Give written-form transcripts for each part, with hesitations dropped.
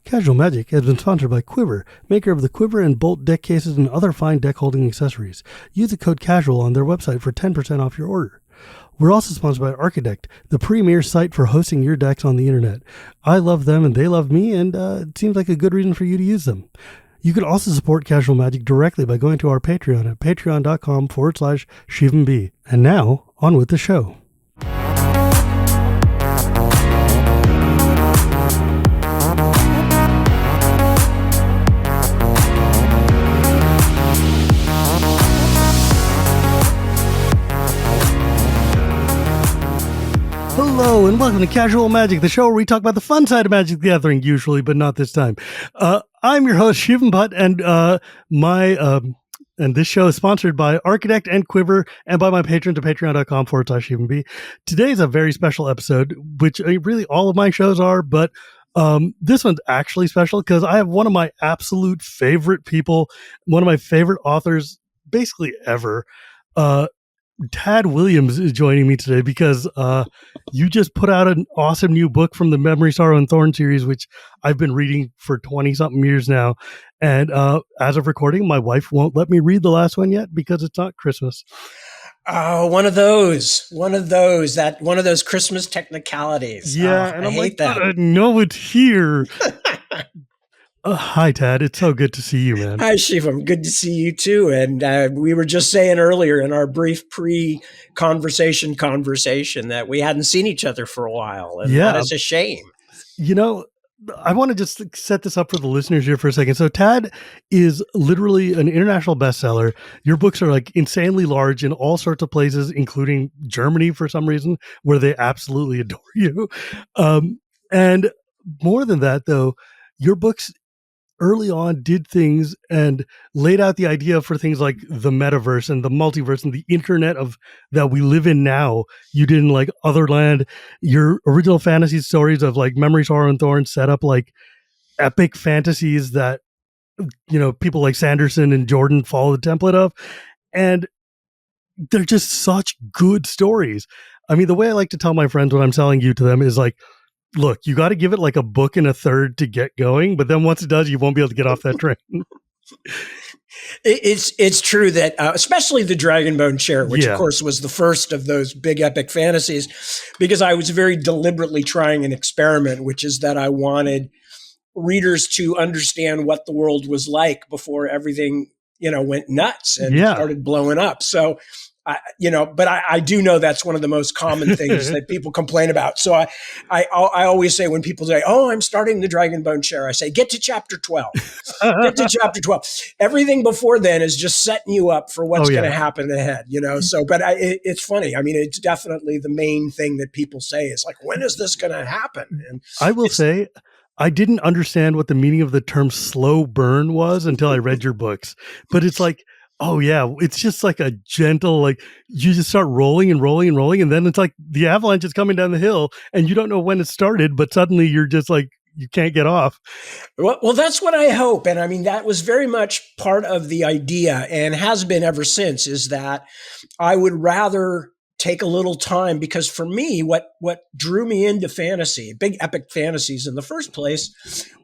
Casual Magic has been sponsored by Quiver, maker of the Quiver and Bolt deck cases and other fine deck holding accessories. Use the code CASUAL on their website for 10% off your order. We're also sponsored by Architect, the premier site for hosting your decks on the internet. I love them and they love me, and it seems like a good reason for you to use them. You can also support Casual Magic directly by going to our Patreon at patreon.com/ShivamB. And now, on with the show. Hello and welcome to Casual Magic, the show where we talk about the fun side of Magic the Gathering, usually, but not this time. I'm your host, Shivam Bhatt, and this show is sponsored by Architect and Quiver and by my patrons at patreon.com/ShivamB. Today's a very special episode, which really all of my shows are, but this one's actually special because I have one of my absolute favorite people, one of my favorite authors, basically ever. Tad Williams is joining me today because you just put out an awesome new book from the Memory, Sorrow, and Thorn series, which I've been reading for 20-something years now. And as of recording, my wife won't let me read the last one yet because it's not Christmas. Oh, one of those Christmas technicalities. Yeah, and I hate that. I know it's here. Hi, Tad. It's so good to see you, man. Hi, Shivam. Good to see you, too. And we were just saying earlier in our brief pre-conversation that we hadn't seen each other for a while. And that is a shame. You know, I want to just set this up for the listeners here for a second. So Tad is literally an international bestseller. Your books are like insanely large in all sorts of places, including Germany for some reason, where they absolutely adore you. And more than that, though, your books early on did things and laid out the idea for things like the metaverse and the multiverse and the internet of that we live in now. You did in like Otherland. Your original fantasy stories of like Memory, Sorrow, and Thorn set up like epic fantasies that, you know, people like Sanderson and Jordan follow the template of. And they're just such good stories. I mean, the way I like to tell my friends when I'm selling you to them is like, look, you got to give it like a book and a third to get going, but then once it does, you won't be able to get off that train. It's true that, especially the Dragonbone Chair, which of course was the first of those big epic fantasies, because I was very deliberately trying an experiment, which is that I wanted readers to understand what the world was like before everything, went nuts and started blowing up. So, but I do know that's one of the most common things that people complain about. So I always say when people say, "Oh, I'm starting the Dragonbone Chair," I say, "Get to chapter 12. Get to chapter 12. Everything before then is just setting you up for what's going to happen ahead." So, but it's funny. I mean, it's definitely the main thing that people say is like, "When is this going to happen?" And I will say, I didn't understand what the meaning of the term "slow burn" was until I read your books, but it's like, oh yeah, it's just like a gentle, like you just start rolling and rolling and rolling. And then it's like the avalanche is coming down the hill and you don't know when it started, but suddenly you're just like, you can't get off. Well, that's what I hope. And I mean, that was very much part of the idea and has been ever since, is that I would rather take a little time, because for me, what drew me into fantasy, big epic fantasies in the first place,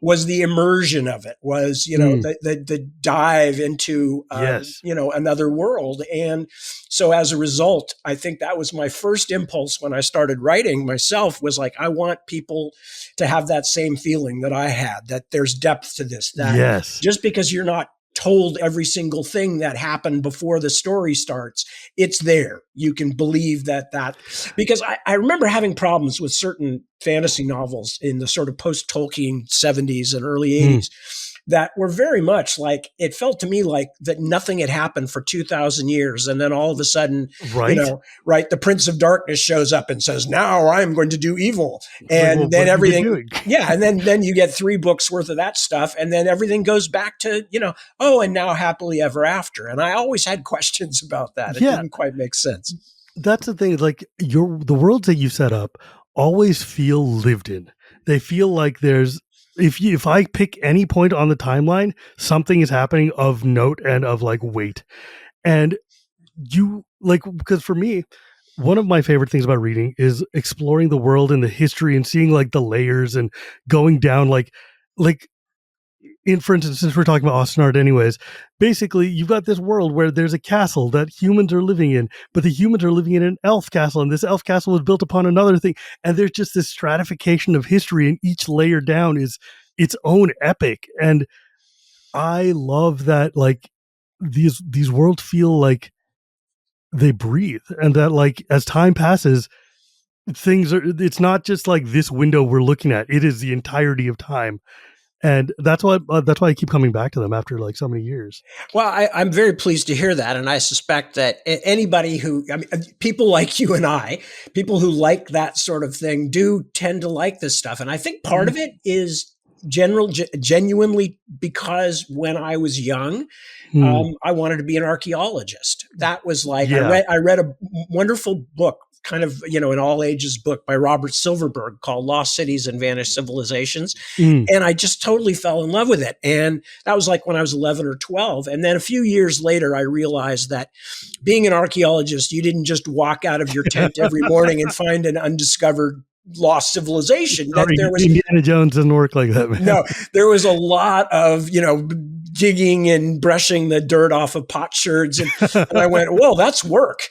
was the immersion of it, was, the dive into, another world. And so as a result, I think that was my first impulse when I started writing myself, was like, I want people to have that same feeling that I had, that there's depth to this, that just because you're not told every single thing that happened before the story starts, it's there. You can believe that, because I remember having problems with certain fantasy novels in the sort of post-Tolkien 70s and early 80s that were very much like, it felt to me like that nothing had happened for 2,000 years. And then all of a sudden, the Prince of Darkness shows up and says, "Now I'm going to do evil." And then everything, and then you get 3 books worth of that stuff. And then everything goes back to, and now happily ever after. And I always had questions about that. It didn't quite make sense. That's the thing. Like the worlds that you set up always feel lived in. They feel like there's, if I pick any point on the timeline, something is happening of note and of like weight. And you like, because for me, one of my favorite things about reading is exploring the world and the history and seeing like the layers and going down like for instance, since we're talking about Ostenard anyways, basically you've got this world where there's a castle that humans are living in, but the humans are living in an elf castle, and this elf castle was built upon another thing, and there's just this stratification of history, and each layer down is its own epic. And I love that, like, these worlds feel like they breathe, and that, like, as time passes, it's not just like this window we're looking at, it is the entirety of time. And that's why I keep coming back to them after like so many years. Well, I'm very pleased to hear that. And I suspect that anybody people like you and I, people who like that sort of thing, do tend to like this stuff. And I think part of it is genuinely because when I was young, I wanted to be an archaeologist. That was like, I read a wonderful book, kind of, an all ages book by Robert Silverberg called Lost Cities and Vanished Civilizations. And I just totally fell in love with it. And that was like when I was 11 or 12. And then a few years later, I realized that being an archaeologist, you didn't just walk out of your tent every morning and find an undiscovered lost civilization. Sorry, there was Indiana Jones doesn't work like that, man. No, there was a lot of, digging and brushing the dirt off of potsherds. And I went, well, that's work.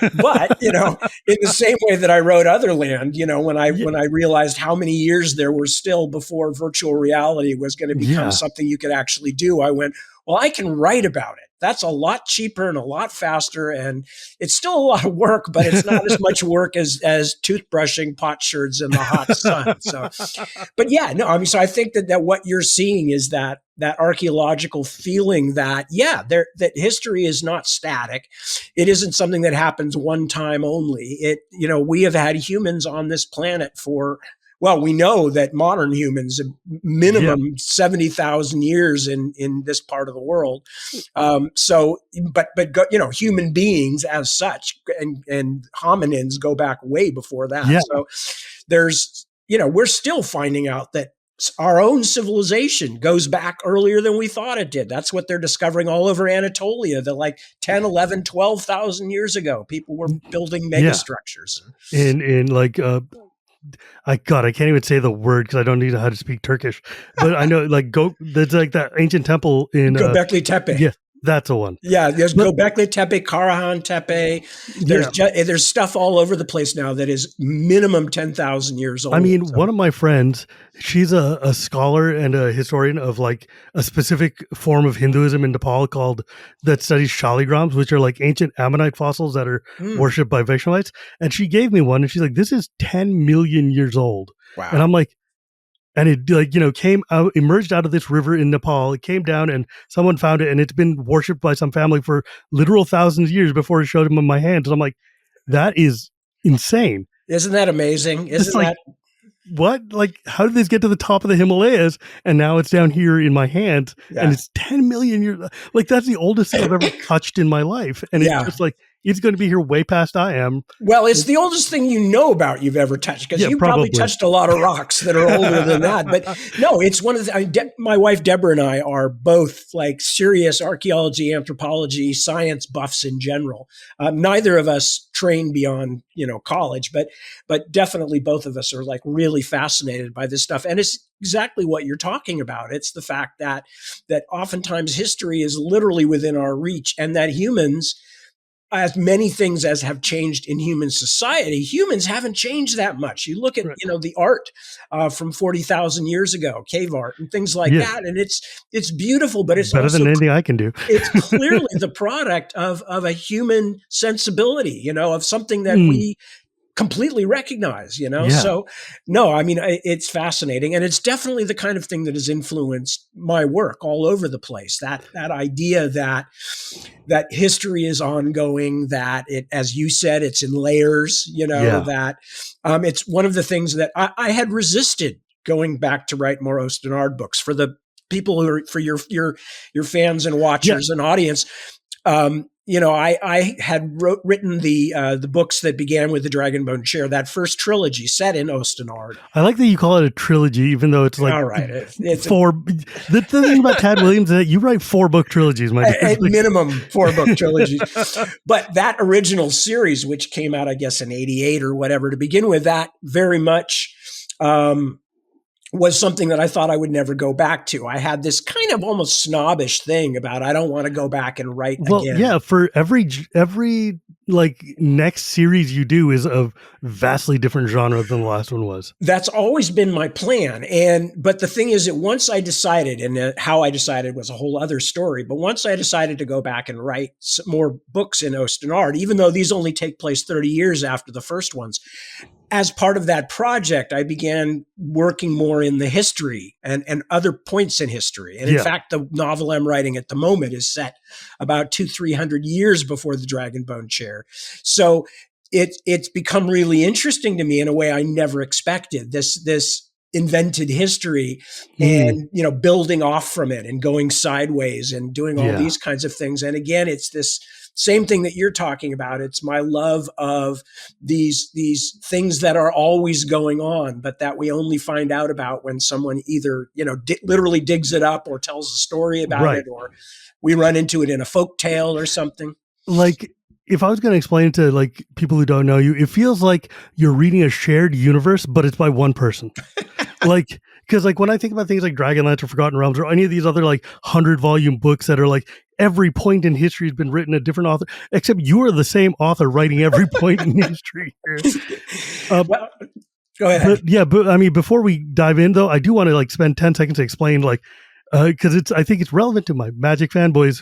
But, in the same way that I wrote Otherland, when I realized how many years there were still before virtual reality was going to become something you could actually do, I went, well, I can write about it. That's a lot cheaper and a lot faster. And it's still a lot of work, but it's not as much work as toothbrushing potsherds in the hot sun. So, but so I think that what you're seeing is that archaeological feeling that, that history is not static. It isn't something that happens one time only. We have had humans on this planet we know that modern humans, minimum 70,000 years in this part of the world. Human beings as such and hominins go back way before that. Yeah. So we're still finding out that our own civilization goes back earlier than we thought it did. That's what they're discovering all over Anatolia, that like 10, 11, 12,000 years ago, people were building megastructures. In like, I can't even say the word because I don't know how to speak Turkish, but I know there's like that ancient temple in Göbekli Tepe. Yeah, that's the one. Yeah, there's Göbekli Tepe, Karahan Tepe. There's stuff all over the place now that is minimum 10,000 years old. I mean, one of my friends, she's a scholar and a historian of like a specific form of Hinduism in Nepal that studies shaligrams, which are like ancient Ammonite fossils that are worshipped by Vaishnavites. And she gave me one, and she's like, "This is 10 million years old." Wow. And I'm like, and it came out, emerged out of this river in Nepal. It came down and someone found it, and it's been worshipped by some family for literal thousands of years before it showed him in my hands. And I'm like, that is insane. Isn't that amazing? What? Like, how did this get to the top of the Himalayas? And now it's down here in my hands, and it's 10 million years. Like, that's the oldest thing I've ever touched in my life. And it's just like, it's going to be here way past I am. Well, it's the oldest thing you've ever touched, because you probably touched a lot of rocks that are older than that. But no, it's one of my wife Deborah and I are both like serious archaeology, anthropology, science buffs in general. Neither of us trained beyond college, but definitely both of us are like really fascinated by this stuff. And it's exactly what you're talking about. It's the fact that oftentimes history is literally within our reach, and that humans, as many things as have changed in human society, humans haven't changed that much. You look at, the art from 40,000 years ago, cave art and things like that. And it's beautiful, but it's better than anything I can do. It's clearly the product of a human sensibility, of something that we completely recognize, So no, I mean, it's fascinating, and it's definitely the kind of thing that has influenced my work all over the place. That idea that history is ongoing, that it, as you said, it's in layers, that it's one of the things that I had resisted going back to write more Ostenard books for the people for your fans and watchers and audience. I had written the books that began with the Dragonbone Chair, that first trilogy set in Ostenard. I like that you call it a trilogy, even though it's like all right. It's four. The thing about Tad Williams is that you write 4-book trilogies, my at minimum 4-book trilogies. But that original series, which came out, I guess, in '88 or whatever, to begin with, that very much was something that I thought I would never go back to. I had this kind of almost snobbish thing about I don't want to go back and write Well, again. yeah, for every like next series you do is a vastly different genre than the last one was. That's always been my plan. But the thing is that once I decided, and how I decided was a whole other story, but once I decided to go back and write some more books in Ostenard, even though these only take place 30 years after the first ones, as part of that project, I began working more in the history and other points in history. And in Yeah. fact, the novel I'm writing at the moment is set about 300 years before the Dragonbone Chair. So it's become really interesting to me in a way I never expected. This invented history and building off from it and going sideways and doing all Yeah. these kinds of things. And again, it's this same thing that you're talking about. It's my love of these things that are always going on, but that we only find out about when someone either literally digs it up or tells a story about Right. it, or we run into it in a folk tale or something. Like, if I was going to explain it to like people who don't know you, it feels like you're reading a shared universe, but it's by one person. Like, because like when I think about things like Dragonlance or Forgotten Realms or any of these other like 100-volume books that are like every point in history has been written a different author, except you are the same author writing every point in history here. Well, go ahead. But yeah, but I mean, before we dive in though, I do want to like spend 10 seconds to explain like, because I think it's relevant to my Magic fanboys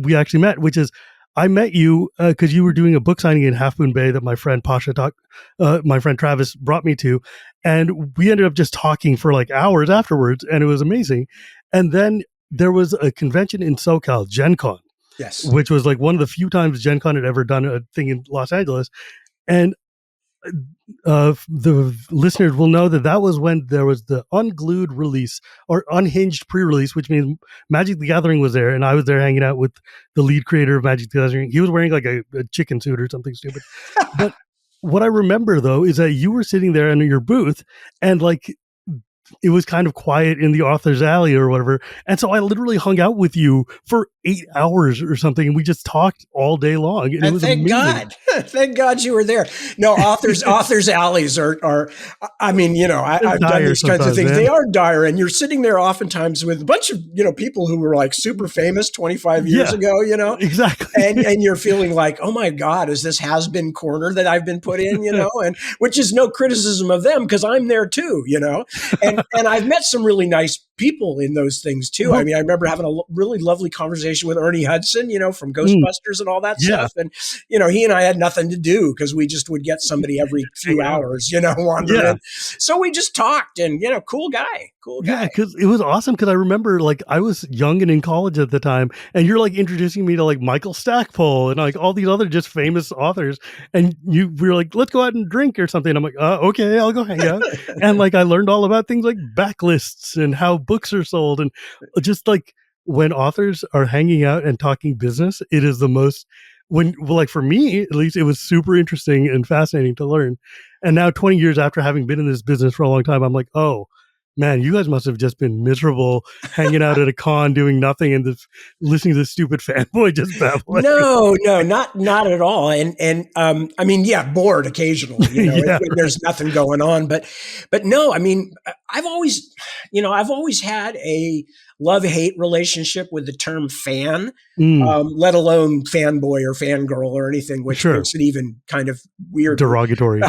we actually met, which is I met you because you were doing a book signing in Half Moon Bay that my friend my friend Travis brought me to, and we ended up just talking for like hours afterwards, and it was amazing. And then there was a convention in SoCal, Gen Con, Yes. which was like one of the few times Gen Con had ever done a thing in Los Angeles, and the listeners will know that was when there was the unglued release or unhinged pre-release, which means Magic the Gathering was there, and I was there hanging out with the lead creator of Magic the Gathering. He was wearing like a chicken suit or something stupid. But what I remember though is that you were sitting there in your booth, and like it was kind of quiet in the author's alley or whatever. And so I literally hung out with you for 8 hours or something. And we just talked all day long. And it was thank amazing. God. Thank God you were there. No, authors alleys are I mean, I've done these kinds of things. Man. They are dire. And you're sitting there oftentimes with a bunch of, people who were like super famous 25 years ago, Exactly. And you're feeling like, oh my God, is this has-been corner that I've been put in, and which is no criticism of them because I'm there too, and I've met some really nice people in those things too. Well, I mean, I remember having a really lovely conversation with Ernie Hudson, from Ghostbusters and all that stuff. And, he and I had nothing to do because we just would get somebody every few hours, wander in. So we just talked and, cool guy. Yeah, because it was awesome because I remember like I was young and in college at the time, and you're like introducing me to like Michael Stackpole and like all these other just famous authors, and we were like, let's go out and drink or something. I'm like, okay, I'll go hang out. And like I learned all about things like backlists and how books are sold, and just like when authors are hanging out and talking business, it is the most like for me at least, it was super interesting and fascinating to learn. And now 20 years after having been in this business for a long time, I'm like, oh man, you guys must have just been miserable hanging out at a con doing nothing and listening to this stupid fanboy just babbling. No, not at all. And I mean, yeah, bored occasionally, when there's nothing going on. But no, I mean, I've always had a love-hate relationship with the term fan, let alone fanboy or fangirl or anything, which makes it even kind of weird. Derogatory.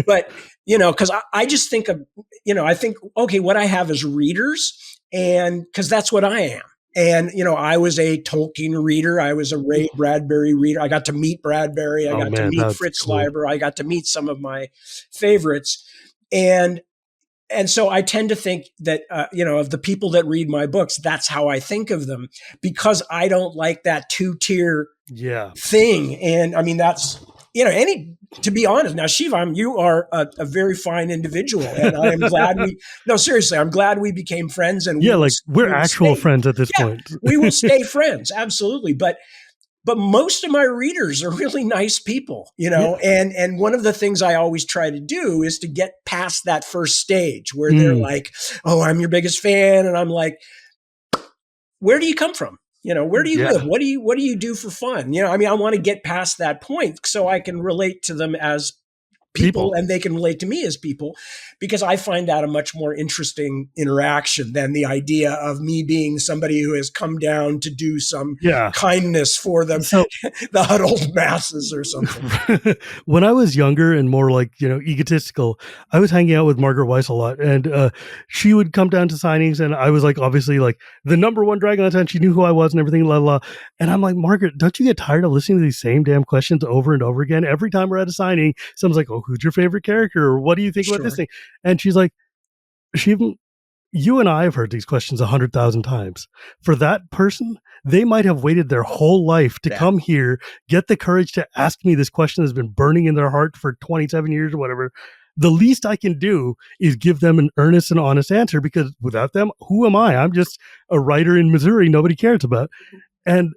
But, because I just think of, I think, okay, what I have is readers, and because that's what I am. And, I was a Tolkien reader. I was a Ray Bradbury reader. I got to meet Bradbury. I got to meet Fritz Leiber. I got to meet some of my favorites. And so I tend to think that, of the people that read my books, that's how I think of them, because I don't like that two-tier thing. And I mean, that's, to be honest, now, Shivam, you are a very fine individual. And I am glad seriously, I'm glad we became friends. And we're actual friends at this point. We will stay friends. Absolutely. But most of my readers are really nice people, and one of the things I always try to do is to get past that first stage where they're like, oh, I'm your biggest fan. And I'm like, where do you come from? Where do you live? What do you do for fun? I mean, I want to get past that point so I can relate to them as people and they can relate to me as people, because I find that a much more interesting interaction than the idea of me being somebody who has come down to do some kindness for them, so, the huddled masses or something. When I was younger and more like, egotistical, I was hanging out with Margaret Weiss a lot, and she would come down to signings, and I was like, obviously, like the number one dragon on town. She knew who I was and everything, la la. And I'm like, Margaret, don't you get tired of listening to these same damn questions over and over again? Every time we're at a signing, someone's like, oh, who's your favorite character? Or what do you think about this thing? And she's like, Shivam, you and I have heard these questions 100,000 times. For that person, they might have waited their whole life to come here, get the courage to ask me this question that's been burning in their heart for 27 years or whatever. The least I can do is give them an earnest and honest answer, because without them, who am I? I'm just a writer in Missouri nobody cares about. And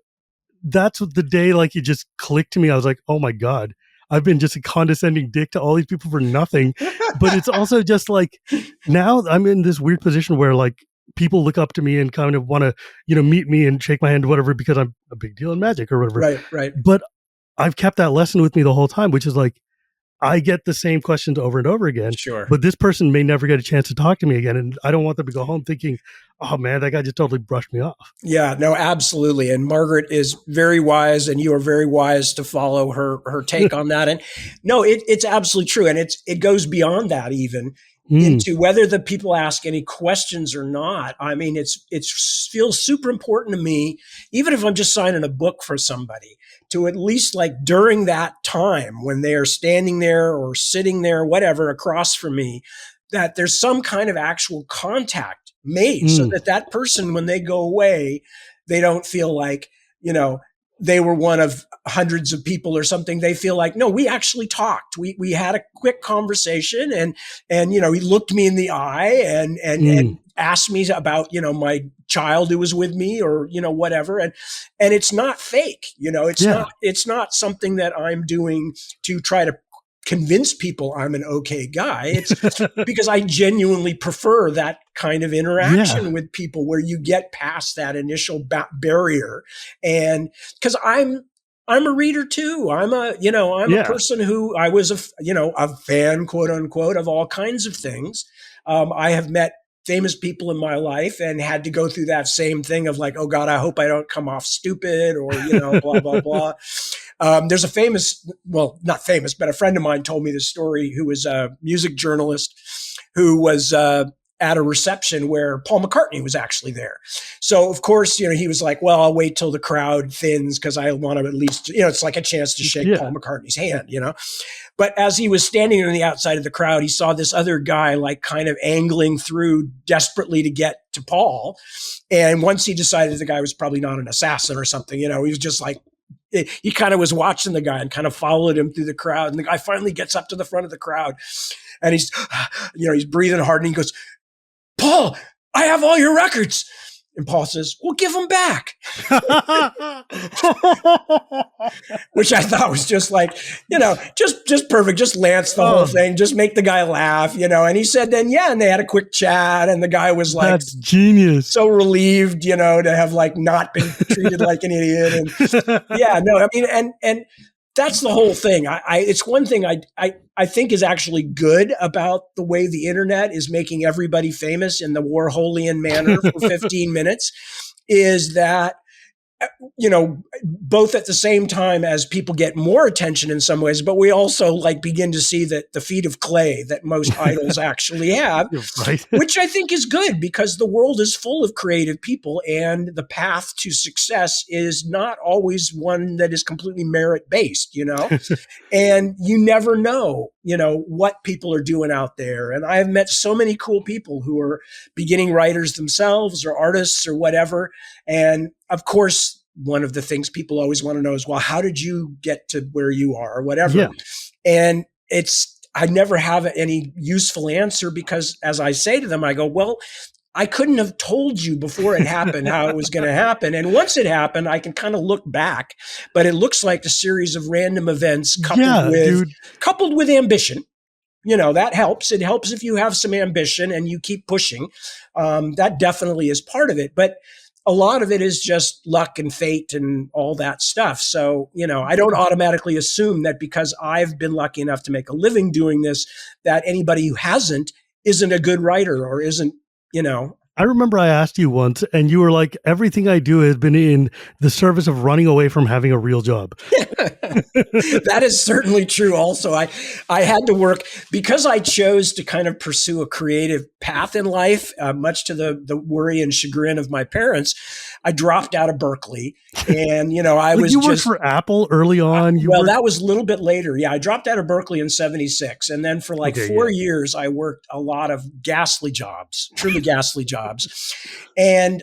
that's what the day, like, it just clicked to me. I was like, oh my God, I've been just a condescending dick to all these people for nothing. But it's also just like, now I'm in this weird position where like people look up to me and kind of want to, meet me and shake my hand or whatever, because I'm a big deal in magic or whatever. Right. But I've kept that lesson with me the whole time, which is like, I get the same questions over and over again. Sure. But this person may never get a chance to talk to me again. And I don't want them to go home thinking, oh man, that guy just totally brushed me off. Yeah, no, absolutely. And Margaret is very wise, and you are very wise to follow her take on that. And no, it's absolutely true. And it goes beyond that even into whether the people ask any questions or not. I mean, it feels super important to me, even if I'm just signing a book for somebody, to at least like during that time when they are standing there or sitting there, whatever, across from me, that there's some kind of actual contact made so that person, when they go away, they don't feel like, they were one of hundreds of people or something. They feel like, no, we actually talked. We had a quick conversation, and he looked me in the eye and asked me about, my child who was with me, or, whatever. And it's not fake, it's not something that I'm doing to try to convince people I'm an okay guy. It's because I genuinely prefer that kind of interaction with people where you get past that initial barrier. And because I'm a reader too. I'm a person who I was a fan, quote unquote, of all kinds of things. I have met famous people in my life and had to go through that same thing of like, oh God, I hope I don't come off stupid, or, blah, blah, blah. There's a famous, well, not famous, but a friend of mine told me this story, who was a music journalist who was at a reception where Paul McCartney was actually there. So of course, he was like, well, I'll wait till the crowd thins because I want to at least, it's like a chance to shake Paul McCartney's hand, But as he was standing on the outside of the crowd, he saw this other guy like kind of angling through desperately to get to Paul. And once he decided the guy was probably not an assassin or something, he was just like, he kind of was watching the guy and kind of followed him through the crowd. And the guy finally gets up to the front of the crowd, and he's, he's breathing hard, and he goes, Paul, I have all your records. And Paul says, well, give them back. Which I thought was just like, just perfect. Just lance the whole thing. Just make the guy laugh, And he said then, and they had a quick chat. And the guy was like, that's genius. So relieved, to have like not been treated like an idiot. And and that's the whole thing. It's one thing I think is actually good about the way the internet is making everybody famous in the Warholian manner for 15 minutes, is that, both at the same time as people get more attention in some ways, but we also like begin to see that the feet of clay that most idols actually have, which I think is good, because the world is full of creative people, and the path to success is not always one that is completely merit-based, and you never know, what people are doing out there. And I have met so many cool people who are beginning writers themselves, or artists, or whatever. And of course, one of the things people always want to know is, well, how did you get to where you are, or whatever? Yeah. And I never have any useful answer, because as I say to them, I go, well, I couldn't have told you before it happened how it was going to happen. And once it happened, I can kind of look back, but it looks like a series of random events coupled with ambition. That helps. It helps if you have some ambition and you keep pushing. That definitely is part of it. But a lot of it is just luck and fate and all that stuff. So, I don't automatically assume that because I've been lucky enough to make a living doing this, that anybody who hasn't isn't a good writer or isn't, I remember I asked you once, and you were like, everything I do has been in the service of running away from having a real job. That is certainly true. Also, I had to work because I chose to kind of pursue a creative path in life, much to the worry and chagrin of my parents. I dropped out of Berkeley, and I was you worked just for Apple early on. That was a little bit later. Yeah, I dropped out of Berkeley in '76, and then for 4 years, I worked a lot of ghastly jobs, truly ghastly jobs, and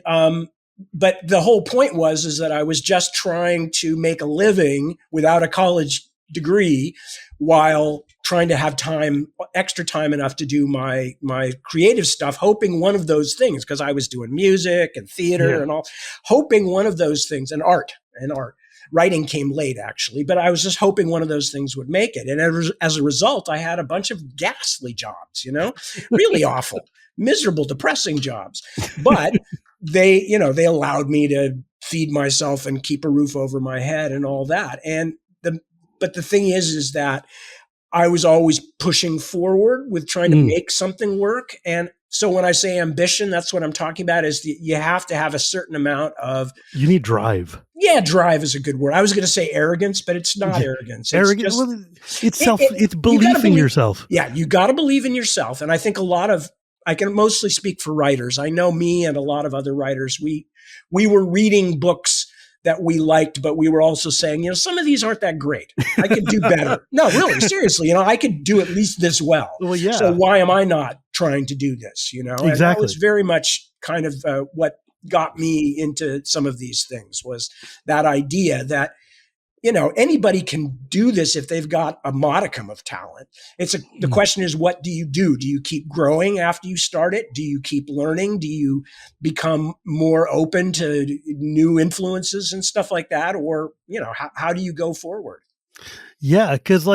but the whole point is that I was just trying to make a living without a college degree while trying to have extra time enough to do my creative stuff, hoping one of those things, because I was doing music and theater and all, hoping one of those things, and art. Writing came late, actually, but I was just hoping one of those things would make it. And as a result, I had a bunch of ghastly jobs, really awful, miserable, depressing jobs. But they allowed me to feed myself and keep a roof over my head and all that. But the thing is that I was always pushing forward with trying to make something work. And so when I say ambition, that's what I'm talking about, is you have to have a certain amount of... You need drive. Yeah, drive is a good word. I was going to say arrogance, but it's not arrogance. Arrogance. It's belief in yourself. Yeah, you got to believe in yourself. And I think I can mostly speak for writers. I know me and a lot of other writers, we were reading books that we liked, but we were also saying, some of these aren't that great. I could do better. No, really, seriously, I could do at least this well. Well, yeah. So why am I not trying to do this? Exactly. And that was very much kind of what got me into some of these things, was that idea that, anybody can do this if they've got a modicum of talent. The question is, what do you do? Do you keep growing after you start it? Do you keep learning? Do you become more open to new influences and stuff like that? Or, how do you go forward? Yeah, because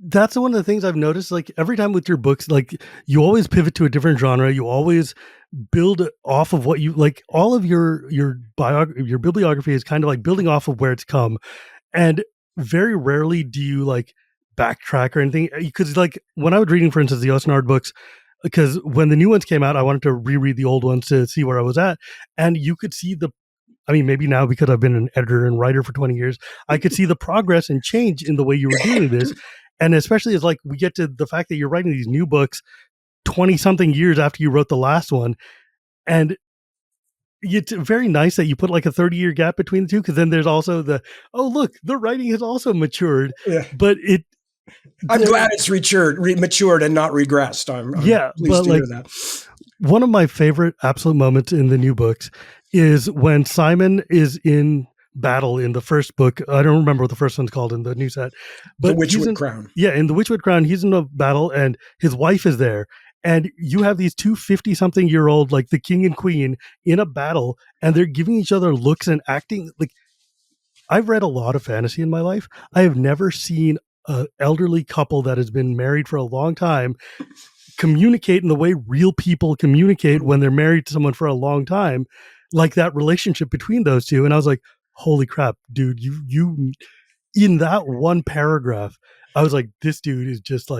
that's one of the things I've noticed. Every time with your books, you always pivot to a different genre. You always build off of what you like. All of your bibliography is kind of like building off of where it's come, and very rarely do you backtrack or anything. Because when I was reading, for instance, the Osnard books, because when the new ones came out, I wanted to reread the old ones to see where I was at, and you could see maybe now because I've been an editor and writer for 20 years, I could see the progress and change in the way you were doing this. And especially as we get to the fact that you're writing these new books 20 something years after you wrote the last one. And it's very nice that you put a 30-year gap between the two. Cause then there's also the writing has also matured, but I'm glad it's matured and not regressed. I'm pleased to hear that. One of my favorite absolute moments in the new books is when Simon is in battle in the first book. I don't remember what the first one's called in the new set, but the Witchwood Crown. Yeah, in the Witchwood Crown, he's in a battle and his wife is there. And you have these two 50-something-year-old, the king and queen, in a battle, and they're giving each other looks and acting. I've read a lot of fantasy in my life. I have never seen an elderly couple that has been married for a long time communicate in the way real people communicate when they're married to someone for a long time, that relationship between those two. And I was like, holy crap, dude, you in that one paragraph, I was like, this dude is just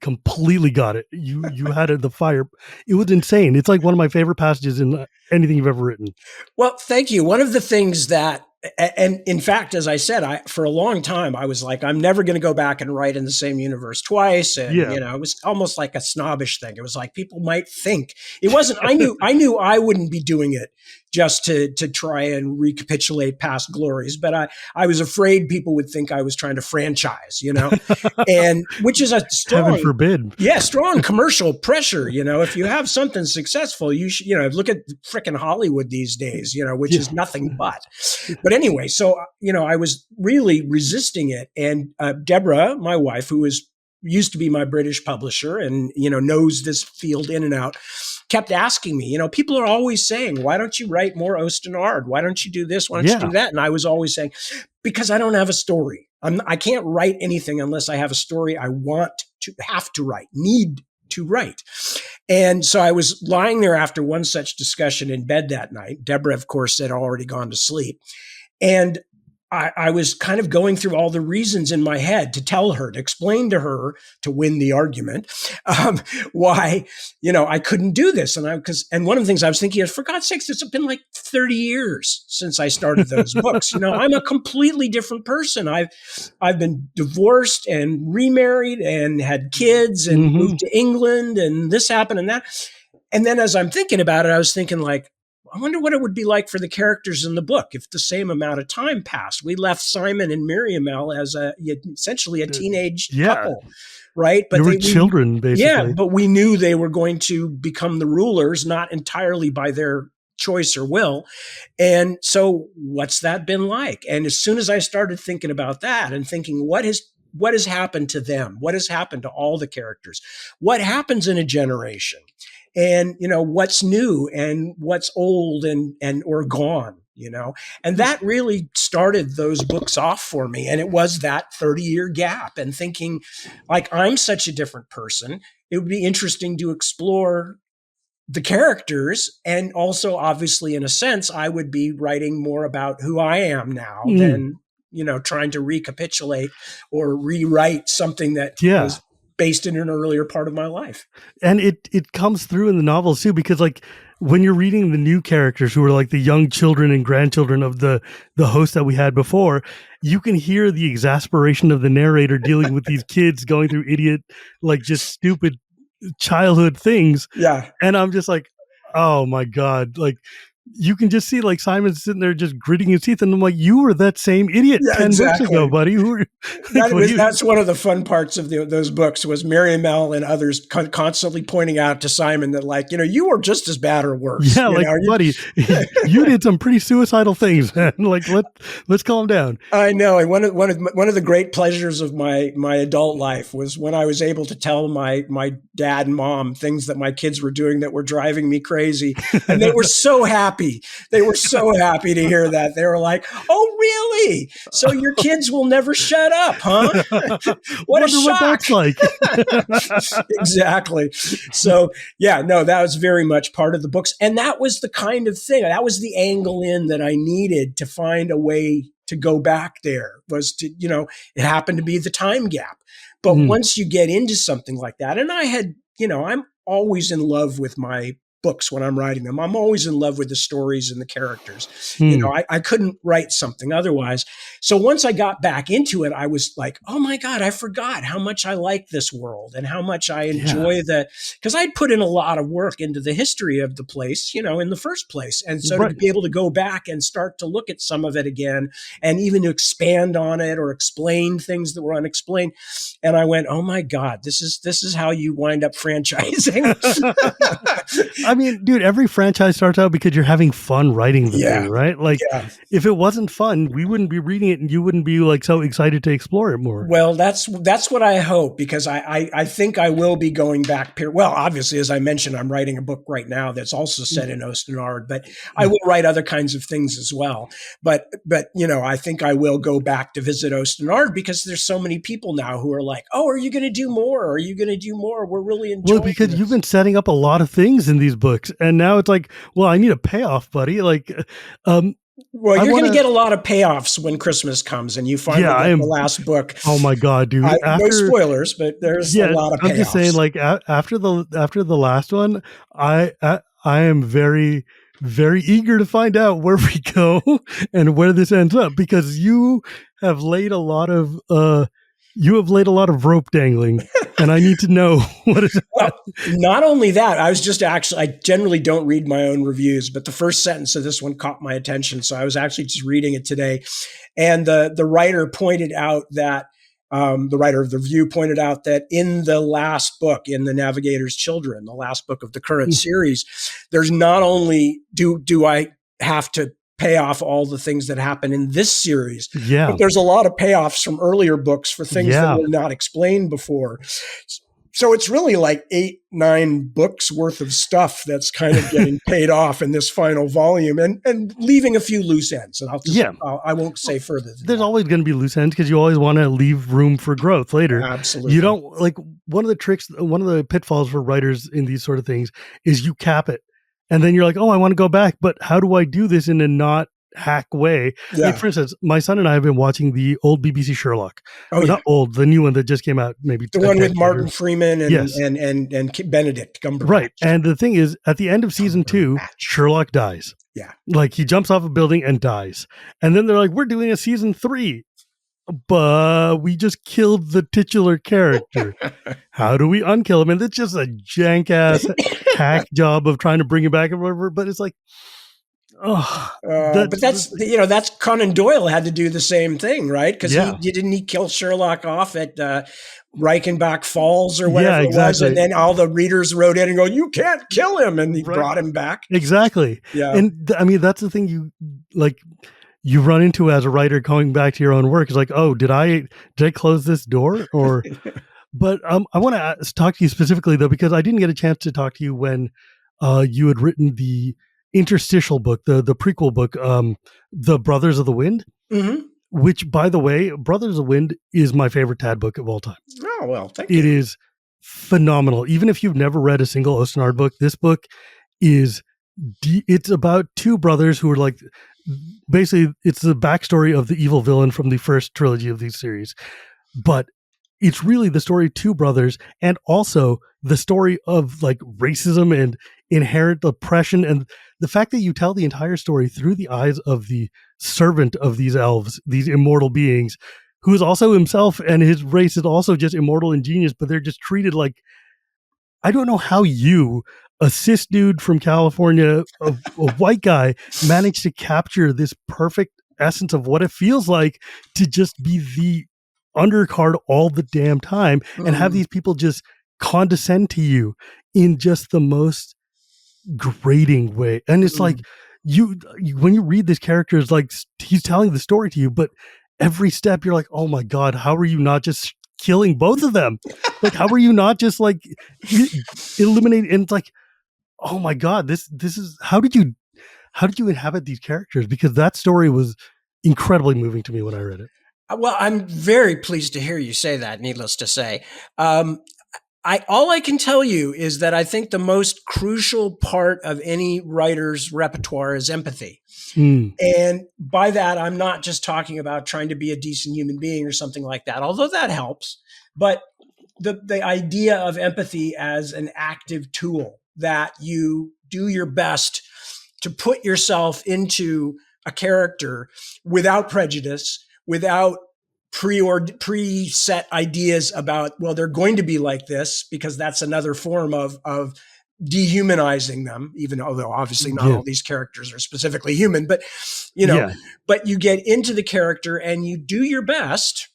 completely got it. You had the fire. It was insane. It's one of my favorite passages in anything you've ever written. Well, thank you. One of the things that, and in fact, as I said, for a long time, I was I'm never going to go back and write in the same universe twice. And, it was almost like a snobbish thing. It was people might think it wasn't, I knew I wouldn't be doing it just to try and recapitulate past glories. But I was afraid people would think I was trying to franchise, and which is a strong, heaven forbid. Yeah, strong commercial pressure. If you have something successful, you should, look at frickin' Hollywood these days, which is nothing but. But anyway, so, I was really resisting it. And Deborah, my wife, who used to be my British publisher and, knows this field in and out, kept asking me, people are always saying, why don't you write more Ostenard? Why don't you do this? Why don't you do that? And I was always saying, because I don't have a story. I can't write anything unless I have a story I need to write. And so I was lying there after one such discussion in bed that night. Deborah, of course, had already gone to sleep. And I was kind of going through all the reasons in my head to tell her, to explain to her, to win the argument, why, I couldn't do this. And one of the things I was thinking is, for God's sakes, it's been like 30 years since I started those books. I'm a completely different person. I've been divorced and remarried and had kids and moved to England, and this happened and that. And then as I'm thinking about it, I was thinking like, I wonder what it would be like for the characters in the book if the same amount of time passed. We left Simon and Miriam as essentially a teenage couple, right? But they were children, basically. Yeah, but we knew they were going to become the rulers, not entirely by their choice or will. And so what's that been like? And as soon as I started thinking about that and thinking, what has happened to them? What has happened to all the characters? What happens in a generation? And, what's new and what's old and or gone, and that really started those books off for me. And it was that 30-year gap and thinking like, I'm such a different person. It would be interesting to explore the characters. And also, obviously, in a sense, I would be writing more about who I am now than, trying to recapitulate or rewrite something that was based in an earlier part of my life. And it comes through in the novels too, because like when you're reading the new characters who are like the young children and grandchildren of the host that we had before, you can hear the exasperation of the narrator dealing with these kids going through idiot, like just stupid childhood things. Yeah. And I'm just like, oh my God, like you can just see like Simon sitting there just gritting his teeth, and I'm like, you were that same idiot 10 books ago, buddy. That's one of the fun parts of those books was Miriam L. and others constantly pointing out to Simon that like, you were just as bad or worse. Yeah, buddy, you did some pretty suicidal things, man. Like let's calm down. I know. And one of the great pleasures of my adult life was when I was able to tell my dad and mom things that my kids were doing that were driving me crazy, and they were so happy. They were so happy to hear that. They were like, "Oh, really? So your kids will never shut up, huh?" What a shock! What that's like. Exactly. So, that was very much part of the books, and that was the kind of thing. That was the angle in that I needed to find a way to go back there. Was to it happened to be the time gap, but once you get into something like that, and I had I'm always in love with my books when I'm writing them. I'm always in love with the stories and the characters. I couldn't write something otherwise. So once I got back into it, I was like, oh my God, I forgot how much I like this world and how much I enjoy because I'd put in a lot of work into the history of the place, in the first place. And so to be able to go back and start to look at some of it again and even to expand on it or explain things that were unexplained. And I went, oh my God, this is how you wind up franchising. I mean, dude, every franchise starts out because you're having fun writing the thing, right? Like, if it wasn't fun, we wouldn't be reading it, and you wouldn't be like so excited to explore it more. Well, that's what I hope, because I think I will be going back. Well, obviously, as I mentioned, I'm writing a book right now that's also set in Oostenrijk, but I will write other kinds of things as well. But I think I will go back to visit Oostenrijk because there's so many people now who are like, "Oh, are you going to do more? Are you going to do more? We're really enjoying." Well, because you've been setting up a lot of things in these books, and now it's like, well, I need a payoff, buddy. Like, well, you're going to get a lot of payoffs when Christmas comes and you finally get the last book. Oh my God, dude! No spoilers, but there's a lot of payoffs. I'm just saying, like after the last one, I am very, very eager to find out where we go and where this ends up, because you have laid a lot of rope dangling, and I need to know what is. Well, not only that, I generally don't read my own reviews, but the first sentence of this one caught my attention. So I was actually just reading it today. And the writer pointed out that, the writer of the review pointed out that in the last book, in The Navigator's Children, the last book of the current series, there's not only do I have to pay off all the things that happen in this series, but there's a lot of payoffs from earlier books for things that were not explained before. So it's really like 8-9 books worth of stuff that's kind of getting paid off in this final volume, and leaving a few loose ends. And I won't say further than There's that. always going to be loose ends because you always want to leave room for growth later. Absolutely. You don't like one of the pitfalls for writers in these sort of things is you cap it. And then you're like, oh, I want to go back, but how do I do this in a not hack way? Yeah. Like, for instance, my son and I have been watching the old BBC Sherlock. Oh, Not old, the new one that just came out, maybe the one with Martin Freeman and Yes. and Benedict Cumberbatch. Right. And the thing is, at the end of season 2, Sherlock dies. Yeah. Like, he jumps off a building and dies. And then they're like, we're doing a season 3. But we just killed the titular character. How do we unkill him? And it's just a jank ass hack job of trying to bring him back or whatever. But it's like, but that's Conan Doyle had to do the same thing, right? Because he kill Sherlock off at Reichenbach Falls or whatever it was, and then all the readers wrote in and go, "You can't kill him," and he brought him back. Exactly. Yeah. And I mean, that's the thing you run into as a writer going back to your own work. It's like, oh, did I close this door? Or, but I want to talk to you specifically though, because I didn't get a chance to talk to you when you had written the interstitial book, the prequel book, The Brothers of the Wind, which, by the way, Brothers of the Wind is my favorite Tad book of all time. Oh, well, thank you. It is phenomenal. Even if you've never read a single Ostenard book, this book is, it's about two brothers who are like, basically it's the backstory of the evil villain from the first trilogy of these series. But it's really the story of two brothers, and also the story of like racism and inherent oppression, and the fact that you tell the entire story through the eyes of the servant of these elves, these immortal beings, who is also himself, and his race is also just immortal and genius, but they're just treated like, I don't know how you, a cis dude from California, a white guy, managed to capture this perfect essence of what it feels like to just be the undercard all the damn time and have these people just condescend to you in just the most grating way. And it's like you when you read this character, is like he's telling the story to you, but every step you're like, oh my God, how are you not just killing both of them? Like, how are you not just like eliminate? And it's like, oh my God, this is, how did you inhabit these characters? Because that story was incredibly moving to me when I read it. Well, I'm very pleased to hear you say that, needless to say. All I can tell you is that I think the most crucial part of any writer's repertoire is empathy. And by that, I'm not just talking about trying to be a decent human being or something like that, although that helps. But the idea of empathy as an active tool, that you do your best to put yourself into a character without prejudice, without preset ideas about, well, they're going to be like this, because that's another form of dehumanizing them, even although obviously not all these characters are specifically human, but but you get into the character and you do your best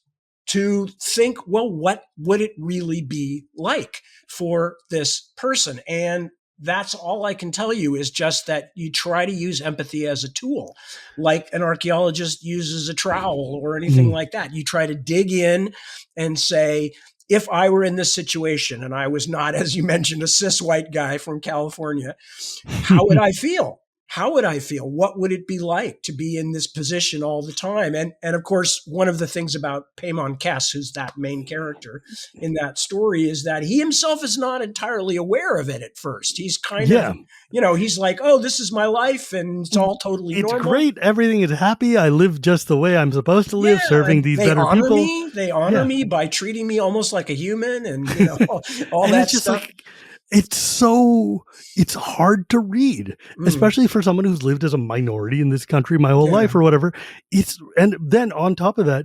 to think, well, what would it really be like for this person? And that's all I can tell you, is just that you try to use empathy as a tool, like an archaeologist uses a trowel or anything like that. You try to dig in and say, if I were in this situation and I was not, as you mentioned, a cis white guy from California, how would I feel? How would I feel? What would it be like to be in this position all the time? And of course, one of the things about Paimon Kess, who's that main character in that story, is that he himself is not entirely aware of it at first. He's kind of, he's like, oh, this is my life and it's all totally normal. It's great. Everything is happy. I live just the way I'm supposed to live, serving these better people. They honor me by treating me almost like a human, and all and that it's just stuff. Like, it's hard to read, especially for someone who's lived as a minority in this country my whole life or whatever. And then on top of that,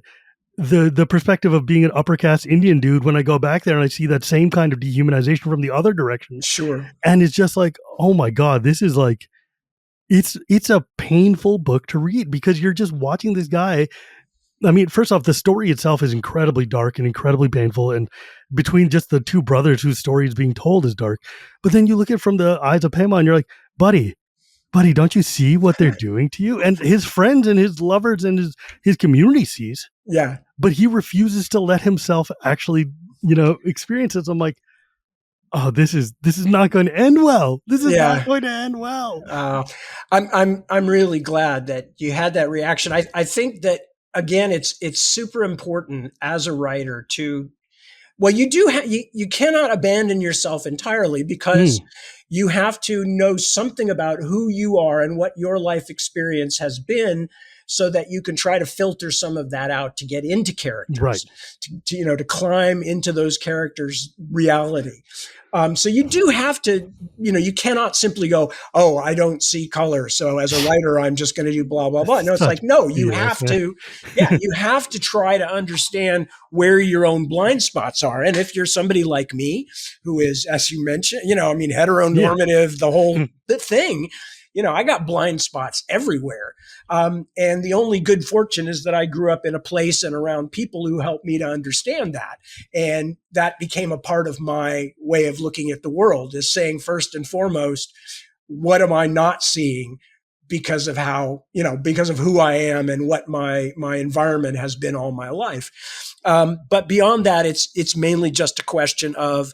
the perspective of being an upper caste Indian dude, when I go back there and I see that same kind of dehumanization from the other direction. Sure. And it's just like, oh my God, this is like, it's a painful book to read, because you're just watching this guy. I mean, first off, the story itself is incredibly dark and incredibly painful, and between just the two brothers whose story is being told is dark. But then you look at it from the eyes of Paimon, you're like, buddy, don't you see what they're doing to you? And his friends and his lovers and his community sees. Yeah. But he refuses to let himself actually, experience it. So I'm like, oh, this is not going to end well. This is not Yeah. going to end well. Uh, I'm really glad that you had that reaction. I think that again, it's super important as a writer to, well, you do you cannot abandon yourself entirely, because Mm, you have to know something about who you are and what your life experience has been, so that you can try to filter some of that out to get into right. characters, to climb into those characters' reality. So you do have to, you cannot simply go, oh, I don't see color, so as a writer, I'm just going to do blah blah blah. No, it's Such like, no, you BS, have man. to, yeah, you have to try to understand where your own blind spots are. And if you're somebody like me, who is, as you mentioned, I mean, Yeah. heteronormative, the thing, I got blind spots everywhere. And the only good fortune is that I grew up in a place and around people who helped me to understand that. And that became a part of my way of looking at the world, is saying, first and foremost, what am I not seeing, because of how, because of who I am and what my environment has been all my life. But beyond that, it's mainly just a question of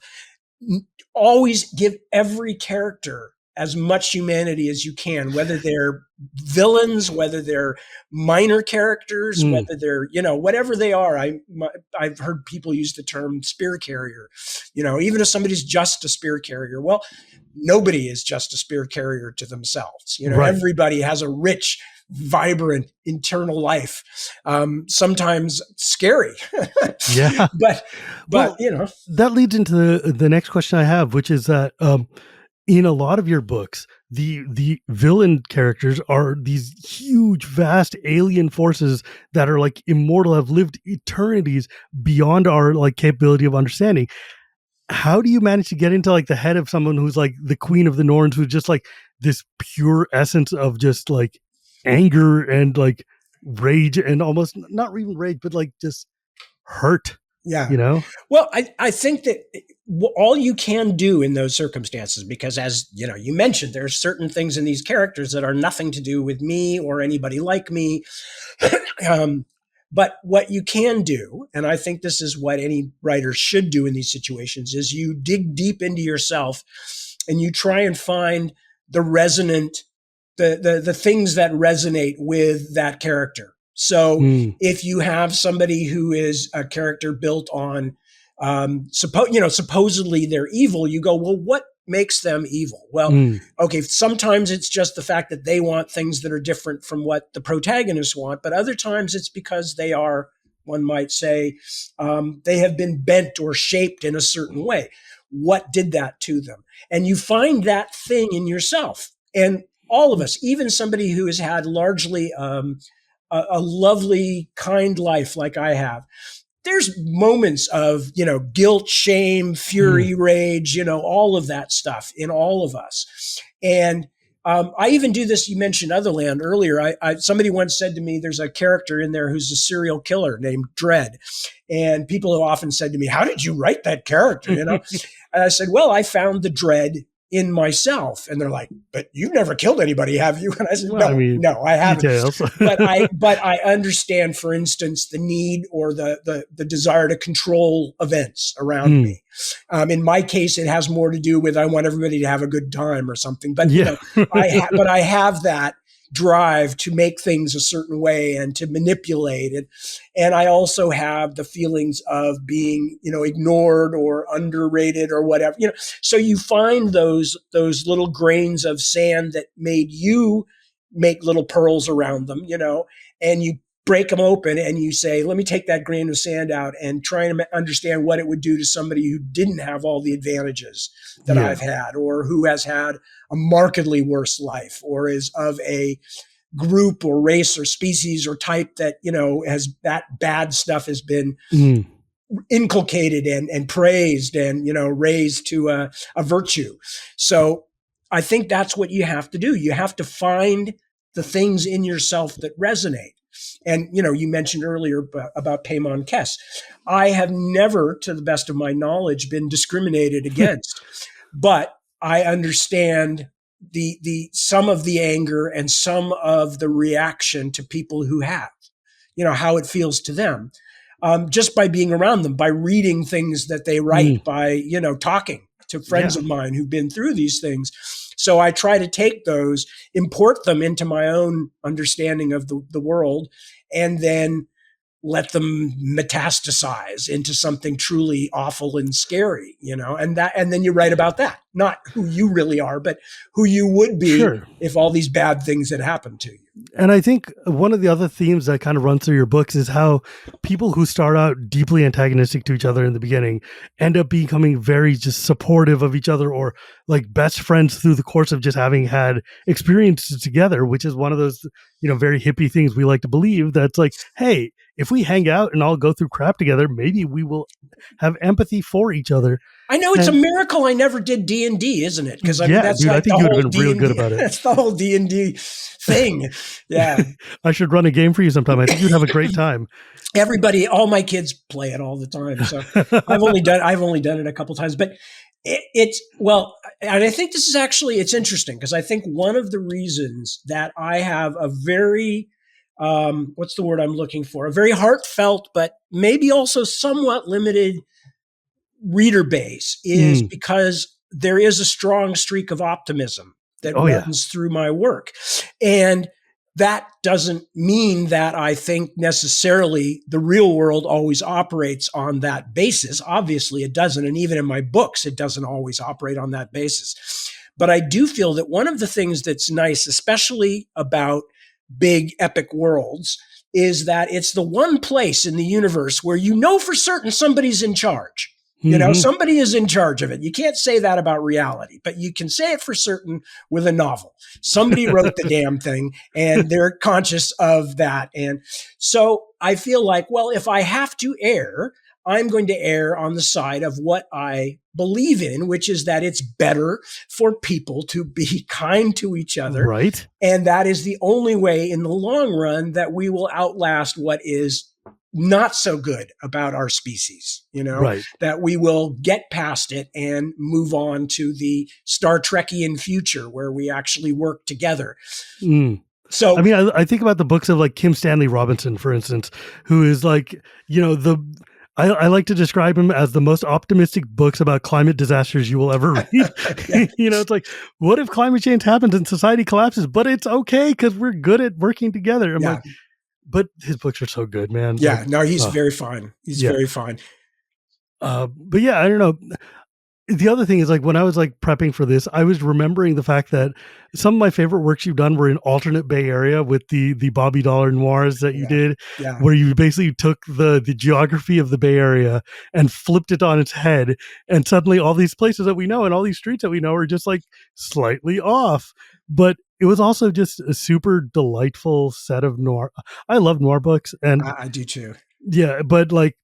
always give every character as much humanity as you can, whether they're villains, whether they're minor characters, Mm, whether they're, whatever they are. I've heard people use the term spear carrier, even if somebody's just a spear carrier. Well, nobody is just a spear carrier to themselves. right. Everybody has a rich, vibrant internal life, sometimes scary, Yeah. but, but, Well, that leads into the next question I have, which is that in a lot of your books, the villain characters are these huge, vast alien forces that are like immortal, have lived eternities beyond our like capability of understanding. How do you manage to get into like the head of someone who's like the queen of the Norns, who's just like this pure essence of just like anger and like rage, and almost not even rage, but like just hurt, yeah. you know? Well, I think that all you can do in those circumstances, because as you mentioned, there are certain things in these characters that are nothing to do with me or anybody like me. um, but what you can do, and I think this is what any writer should do in these situations, is you dig deep into yourself and you try and find the resonant, the things that resonate with that character. So Mm, if you have somebody who is a character built on, supposedly they're evil, you go, well, what makes them evil? Well, mm, okay, sometimes it's just the fact that they want things that are different from what the protagonists want, but other times it's because they are, one might say, they have been bent or shaped in a certain way. What did that to them? And you find that thing in yourself. And all of us, even somebody who has had largely a lovely, kind life like I have, there's moments of, guilt, shame, mm, fury, rage, all of that stuff in all of us. And I even do this. You mentioned Otherland earlier. Somebody once said to me, there's a character in there who's a serial killer named Dread. And people have often said to me, how did you write that character? And I said, well, I found the dread in myself. And they're like, but you've never killed anybody, have you? And I said, well, I no, mean, no, I haven't. details. But I understand, for instance, the need or the desire to control events around Mm, me. In my case, it has more to do with I want everybody to have a good time or something. But yeah. but I have that drive to make things a certain way and to manipulate it. And I also have the feelings of being, ignored or underrated or whatever. So you find those little grains of sand that made you make little pearls around them, and you break them open and you say, let me take that grain of sand out and try and understand what it would do to somebody who didn't have all the advantages that Yeah. I've had, or who has had a markedly worse life, or is of a group or race or species or type that, has that bad stuff has been Mm, inculcated and praised and, raised to a virtue. So I think that's what you have to do. You have to find the things in yourself that resonate. And, you mentioned earlier about Paimon Kess. I have never, to the best of my knowledge, been discriminated against, but I understand the some of the anger and some of the reaction to people who have, how it feels to them, just by being around them, by reading things that they write, mm, by, talking to friends of mine who've been through these things. So I try to take those, import them into my own understanding of the world, and then let them metastasize into something truly awful and scary, and then you write about that, not who you really are, but who you would be if all these bad things had happened to you. And I think one of the other themes that kind of runs through your books is how people who start out deeply antagonistic to each other in the beginning end up becoming very just supportive of each other, or like best friends through the course of just having had experiences together, which is one of those, very hippie things we like to believe, that's like, hey, if we hang out and all go through crap together, maybe we will have empathy for each other. I know it's a miracle I never did D&D, isn't it? Because that's dude, like I think you would have been real good about it. That's the whole D&D thing. Yeah, I should run a game for you sometime. I think you'd have a great time. Everybody, all my kids play it all the time. So I've only done it a couple times, but it's and I think this is actually, it's interesting because I think one of the reasons that I have a very what's the word I'm looking for? A very heartfelt, but maybe also somewhat limited reader base is because there is a strong streak of optimism that runs through my work. And that doesn't mean that I think necessarily the real world always operates on that basis. Obviously it doesn't. And even in my books, it doesn't always operate on that basis. But I do feel that one of the things that's nice, especially about big epic worlds, is that it's the one place in the universe where for certain somebody's in charge. Somebody is in charge of it. You can't say that about reality, but you can say it for certain with a novel. Somebody wrote the damn thing and they're conscious of that. And so I feel like, well, if I have to err, I'm going to err on the side of what I believe in, which is that it's better for people to be kind to each other. Right. And that is the only way in the long run that we will outlast what is not so good about our species, that we will get past it and move on to the Star Trekian future where we actually work together. So, I mean, I think about the books of like Kim Stanley Robinson, for instance, who is like, I like to describe him as the most optimistic books about climate disasters you will ever read. It's like, what if climate change happens and society collapses? But it's okay because we're good at working together. I'm like, but his books are so good, man. Yeah, like, no, he's very fine. He's very fine. But yeah, I don't know. The other thing is, like, when I was like prepping for this, I was remembering the fact that some of my favorite works you've done were in alternate Bay Area with the Bobby Dollar noirs that you did, where you basically took the geography of the Bay Area and flipped it on its head. And suddenly all these places that we know and all these streets that we know are just like slightly off. But it was also just a super delightful set of noir. I love noir books. And I do too. Yeah, but like,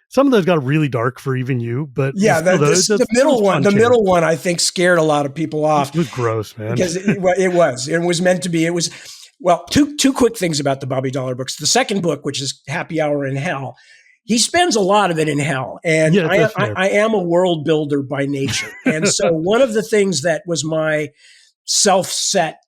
some of those got really dark for even you, but the middle one, I think scared a lot of people off. It was gross, man. Because it was meant to be. It was, well, two quick things about the Bobby Dollar books. The second book, which is Happy Hour in Hell, he spends a lot of it in hell. And I am a world builder by nature. And so one of the things that was my self-set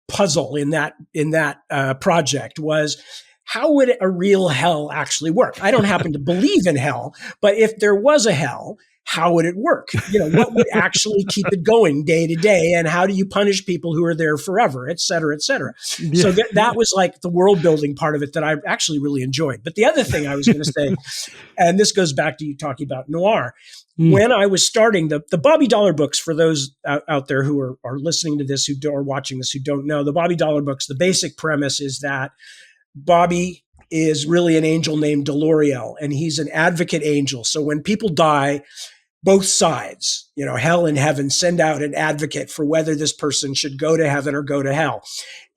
puzzle in that project was, how would a real hell actually work? I don't happen to believe in hell, but if there was a hell, how would it work? What would actually keep it going day to day? And how do you punish people who are there forever, et cetera, et cetera? Yeah. So that was like the world building part of it that I actually really enjoyed. But the other thing I was going to say, and this goes back to you talking about noir, when I was starting the Bobby Dollar books, for those out there who are listening to this, are watching this, who don't know, the Bobby Dollar books, the basic premise is that Bobby is really an angel named Deloriel, and he's an advocate angel. So when people die, both sides, hell and heaven, send out an advocate for whether this person should go to heaven or go to hell.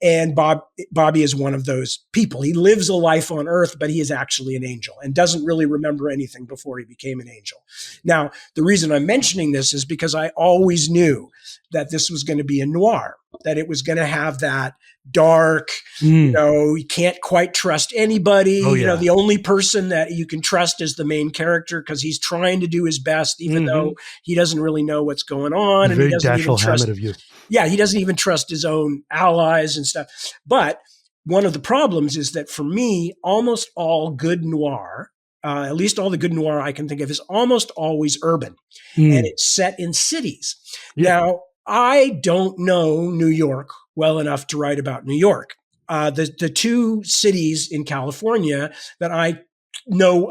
And Bobby is one of those people. He lives a life on earth, but he is actually an angel and doesn't really remember anything before he became an angel. Now, the reason I'm mentioning this is because I always knew that this was going to be a noir, that it was going to have that dark, you can't quite trust anybody. The only person that you can trust is the main character because he's trying to do his best, even though he doesn't really know what's going on. And very he doesn't even trust, of you. Yeah, he doesn't even trust his own allies and stuff. But one of the problems is that for me, almost all good noir at least all the good noir I can think of, is almost always urban, and it's set in cities. Yeah. Now, I don't know New York well enough to write about New York. The two cities in California that I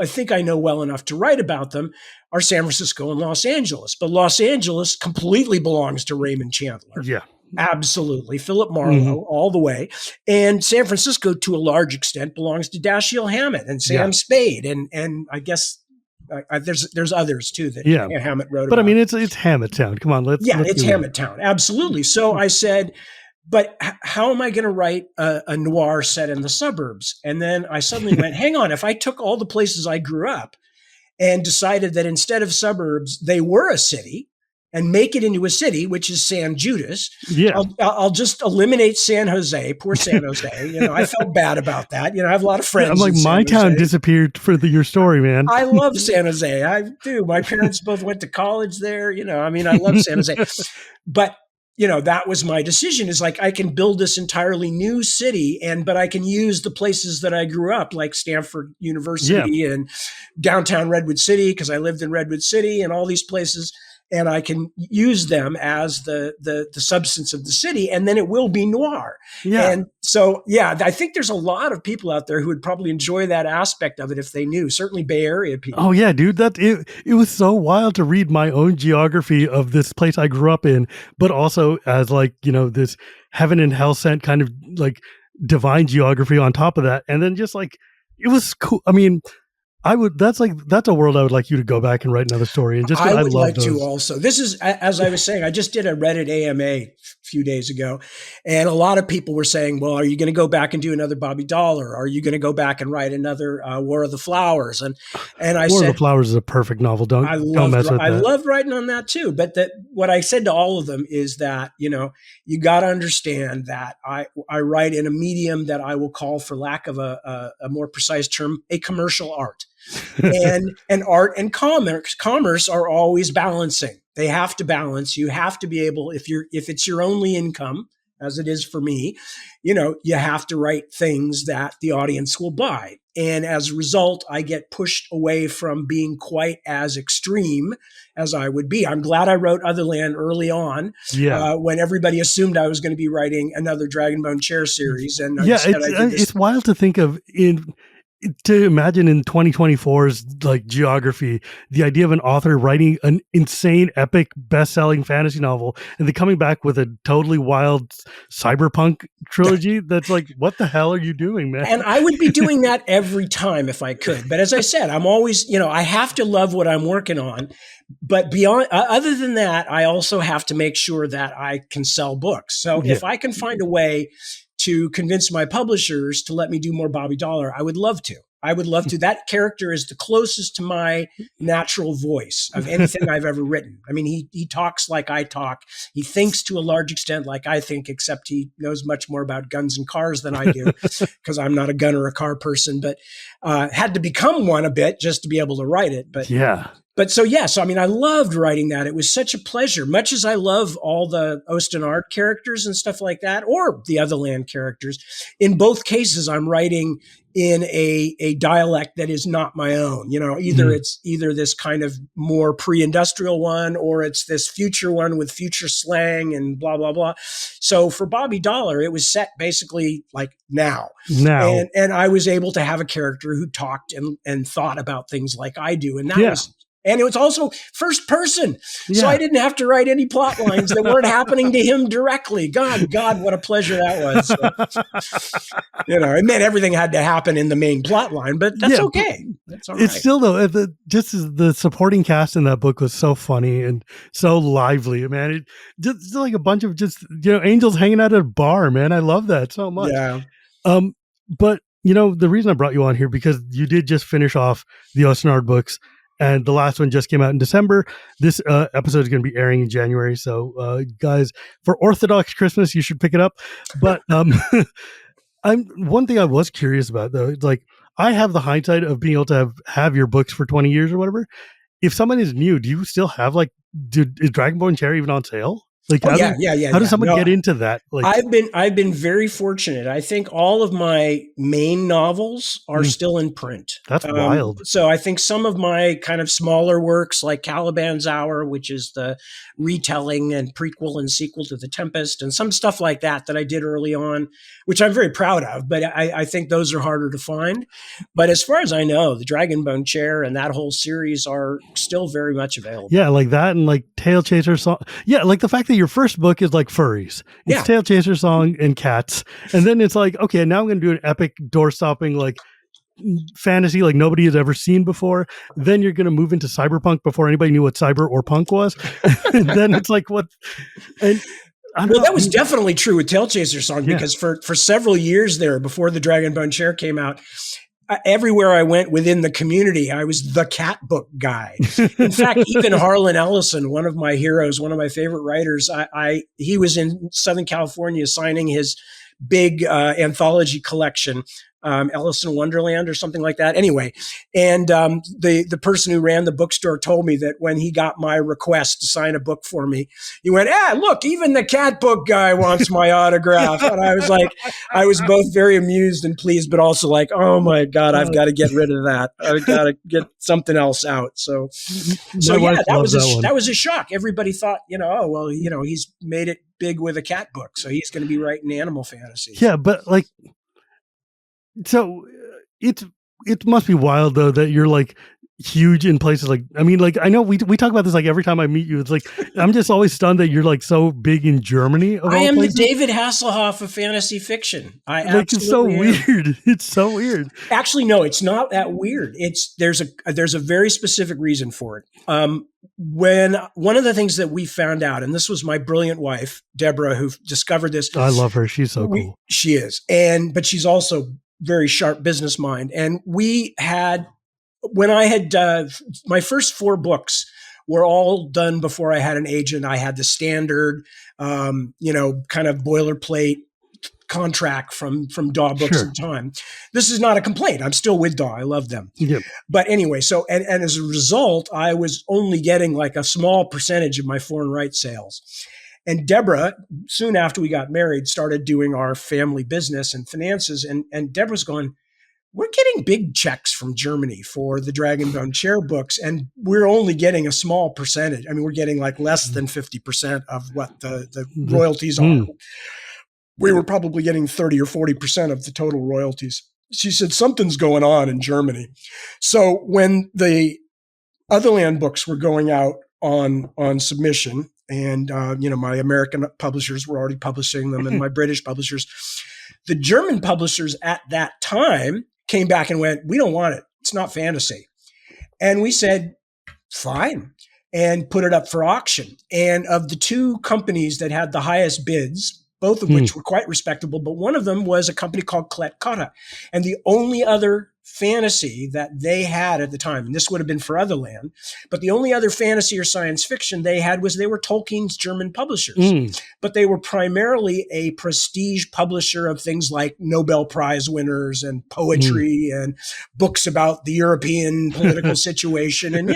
think I know well enough to write about them are San Francisco and Los Angeles. But Los Angeles completely belongs to Raymond Chandler. Yeah. Absolutely. Philip Marlowe all the way. And San Francisco, to a large extent, belongs to Dashiell Hammett and Sam Spade. And I guess there's others too that Hammett wrote about. But I mean, it's Hammett Town. Come on, let's it's Hammett Town. Absolutely. So I said, but how am I going to write a noir set in the suburbs? And then I suddenly went, hang on, if I took all the places I grew up and decided that instead of suburbs, they were a city, and make it into a city, which is San Judas. I'll just eliminate San Jose. Poor San Jose. I felt bad about that. I have a lot of friends. I'm like, my town disappeared for your story, man. I love San Jose. I do. My parents both went to college there. I love San Jose. But that was my decision, is like, I can build this entirely new city, but I can use the places that I grew up, like Stanford University and downtown Redwood City, because I lived in Redwood City, and all these places. And I can use them as the substance of the city, and then it will be noir. Yeah. And so, I think there's a lot of people out there who would probably enjoy that aspect of it if they knew. Certainly Bay Area people. Oh yeah, dude. It was so wild to read my own geography of this place I grew up in, but also as this heaven and hell sent kind of like divine geography on top of that. And then just like, it was cool. I mean, that's a world I would like you to go back and write another story. And just, I would like to also. This is, as I was saying, I just did a Reddit AMA a few days ago, and a lot of people were saying, well, are you going to go back and do another Bobby Dollar? Are you going to go back and write another War of the Flowers? And I said, War of the Flowers is a perfect novel. Don't mess with that. I love writing on that too. But what I said to all of them is that, you got to understand that I write in a medium that I will call, for lack of a more precise term, a commercial art. and art and commerce are always balancing. They have to balance. You have to be able, if it's your only income, as it is for me, you have to write things that the audience will buy. And as a result, I get pushed away from being quite as extreme as I would be. I'm glad I wrote Otherland early on, when everybody assumed I was going to be writing another Dragonbone Chair series. And it's wild to think of to imagine in 2024's like geography, the idea of an author writing an insane, epic, best-selling fantasy novel and then coming back with a totally wild cyberpunk trilogy. That's like, what the hell are you doing, man? And I would be doing that every time if I could. But as I said, I'm always, I have to love what I'm working on. But beyond, other than that, I also have to make sure that I can sell books. So if I can find a way to convince my publishers to let me do more Bobby Dollar, I would love to. That character is the closest to my natural voice of anything I've ever written. I mean, he talks like I talk. He thinks to a large extent like I think, except he knows much more about guns and cars than I do, because I'm not a gun or a car person, but had to become one a bit just to be able to write it. But so I mean, I loved writing that. It was such a pleasure, much as I love all the Ostenard characters and stuff like that, or the Otherland characters. In both cases, I'm writing in a dialect that is not my own. It's either this kind of more pre-industrial one, or it's this future one with future slang and blah, blah, blah. So for Bobby Dollar, it was set basically like now. And I was able to have a character who talked and thought about things like I do. And that was And it was also first person. So I didn't have to write any plot lines that weren't happening to him directly. God, what a pleasure that was. So, it meant everything had to happen in the main plot line, but that's okay. That's all right. It's still, though, the supporting cast in that book was so funny and so lively, man. It just like a bunch of angels hanging out at a bar, man. I love that so much. Yeah. But, the reason I brought you on here, because you did just finish off the Ostenard books. And the last one just came out in December. This episode is going to be airing in January. So, guys, for Orthodox Christmas, you should pick it up. But one thing I was curious about, though, it's like I have the hindsight of being able to have your books for 20 years or whatever. If someone is new, do you still have is Dragonborn Chair even on sale? Like, Oh yeah, yeah, yeah, how does yeah. someone No, get into that? Like, I've been very fortunate. I think all of my main novels are still in print. that's wild. So I think some of my kind of smaller works, like Caliban's Hour, which is the retelling and prequel and sequel to The Tempest, and some stuff like that that I did early on, which I'm very proud of. But I think those are harder to find. But as far as I know, the Dragonbone Chair and that whole series are still very much available. Yeah, like that, and like Tail Chaser Song. Yeah, like the fact that your first book is like furries. It's Yeah. Tail Chaser Song and cats, and then it's like, okay, now I'm going to do an epic door stopping like fantasy like nobody has ever seen before. Then you're going to move into cyberpunk before anybody knew what cyber or punk was. And then it's like what? And well, that was definitely true with Tail Chaser Song, because for several years there, before the Dragonbone Chair came out, everywhere I went within the community, I was the cat book guy. In fact, even Harlan Ellison, one of my heroes, one of my favorite writers, he was in Southern California signing his big anthology collection, Ellison Wonderland or something like that. Anyway, and the person who ran the bookstore told me that when he got my request to sign a book for me, he went, look, even the cat book guy wants my autograph. And I was like, I was both very amused and pleased, but also like, oh my God, I've got to get rid of that. I've got to get something else out. So yeah, that was a shock. Everybody thought, oh, well, he's made it big with a cat book, so he's going to be writing animal fantasy. Yeah, but like, so it must be wild though that you're like huge in places like, I mean, like I know we talk about this like every time I meet you. It's like I'm just always stunned that you're like so big in Germany. I am the David Hasselhoff of fantasy fiction. It's so weird. It's so weird. Actually, no, it's not that weird. There's a very specific reason for it. When one of the things that we found out, and this was my brilliant wife, Deborah, who discovered this. I love her. She's so cool. She is. But she's also very sharp business mind. And when I had, my first 4 books were all done before I had an agent. I had the standard, kind of boilerplate contract from Daw Books and Time. This is not a complaint. I'm still with Daw. I love them. Yep. But anyway, so, and as a result, I was only getting like a small percentage of my foreign rights sales. And Deborah, soon after we got married, started doing our family business and finances. And Deborah's going, we're getting big checks from Germany for the Dragonbone Chair books, and we're only getting a small percentage. I mean, we're getting like less than 50% of what the royalties are. We were probably getting 30 or 40% of the total royalties. She said, something's going on in Germany. So when the Otherland books were going out on submission, and my American publishers were already publishing them, and my British publishers, the German publishers at that time came back and went, we don't want it. It's not fantasy. And we said, fine, and put it up for auction. And of the 2 companies that had the highest bids, both of which were quite respectable, but one of them was a company called Klett Cotta. And the only other fantasy that they had at the time, and this would have been for Otherland, but the only other fantasy or science fiction they had was they were Tolkien's German publishers. But they were primarily a prestige publisher of things like Nobel Prize winners and poetry and books about the European political situation. And,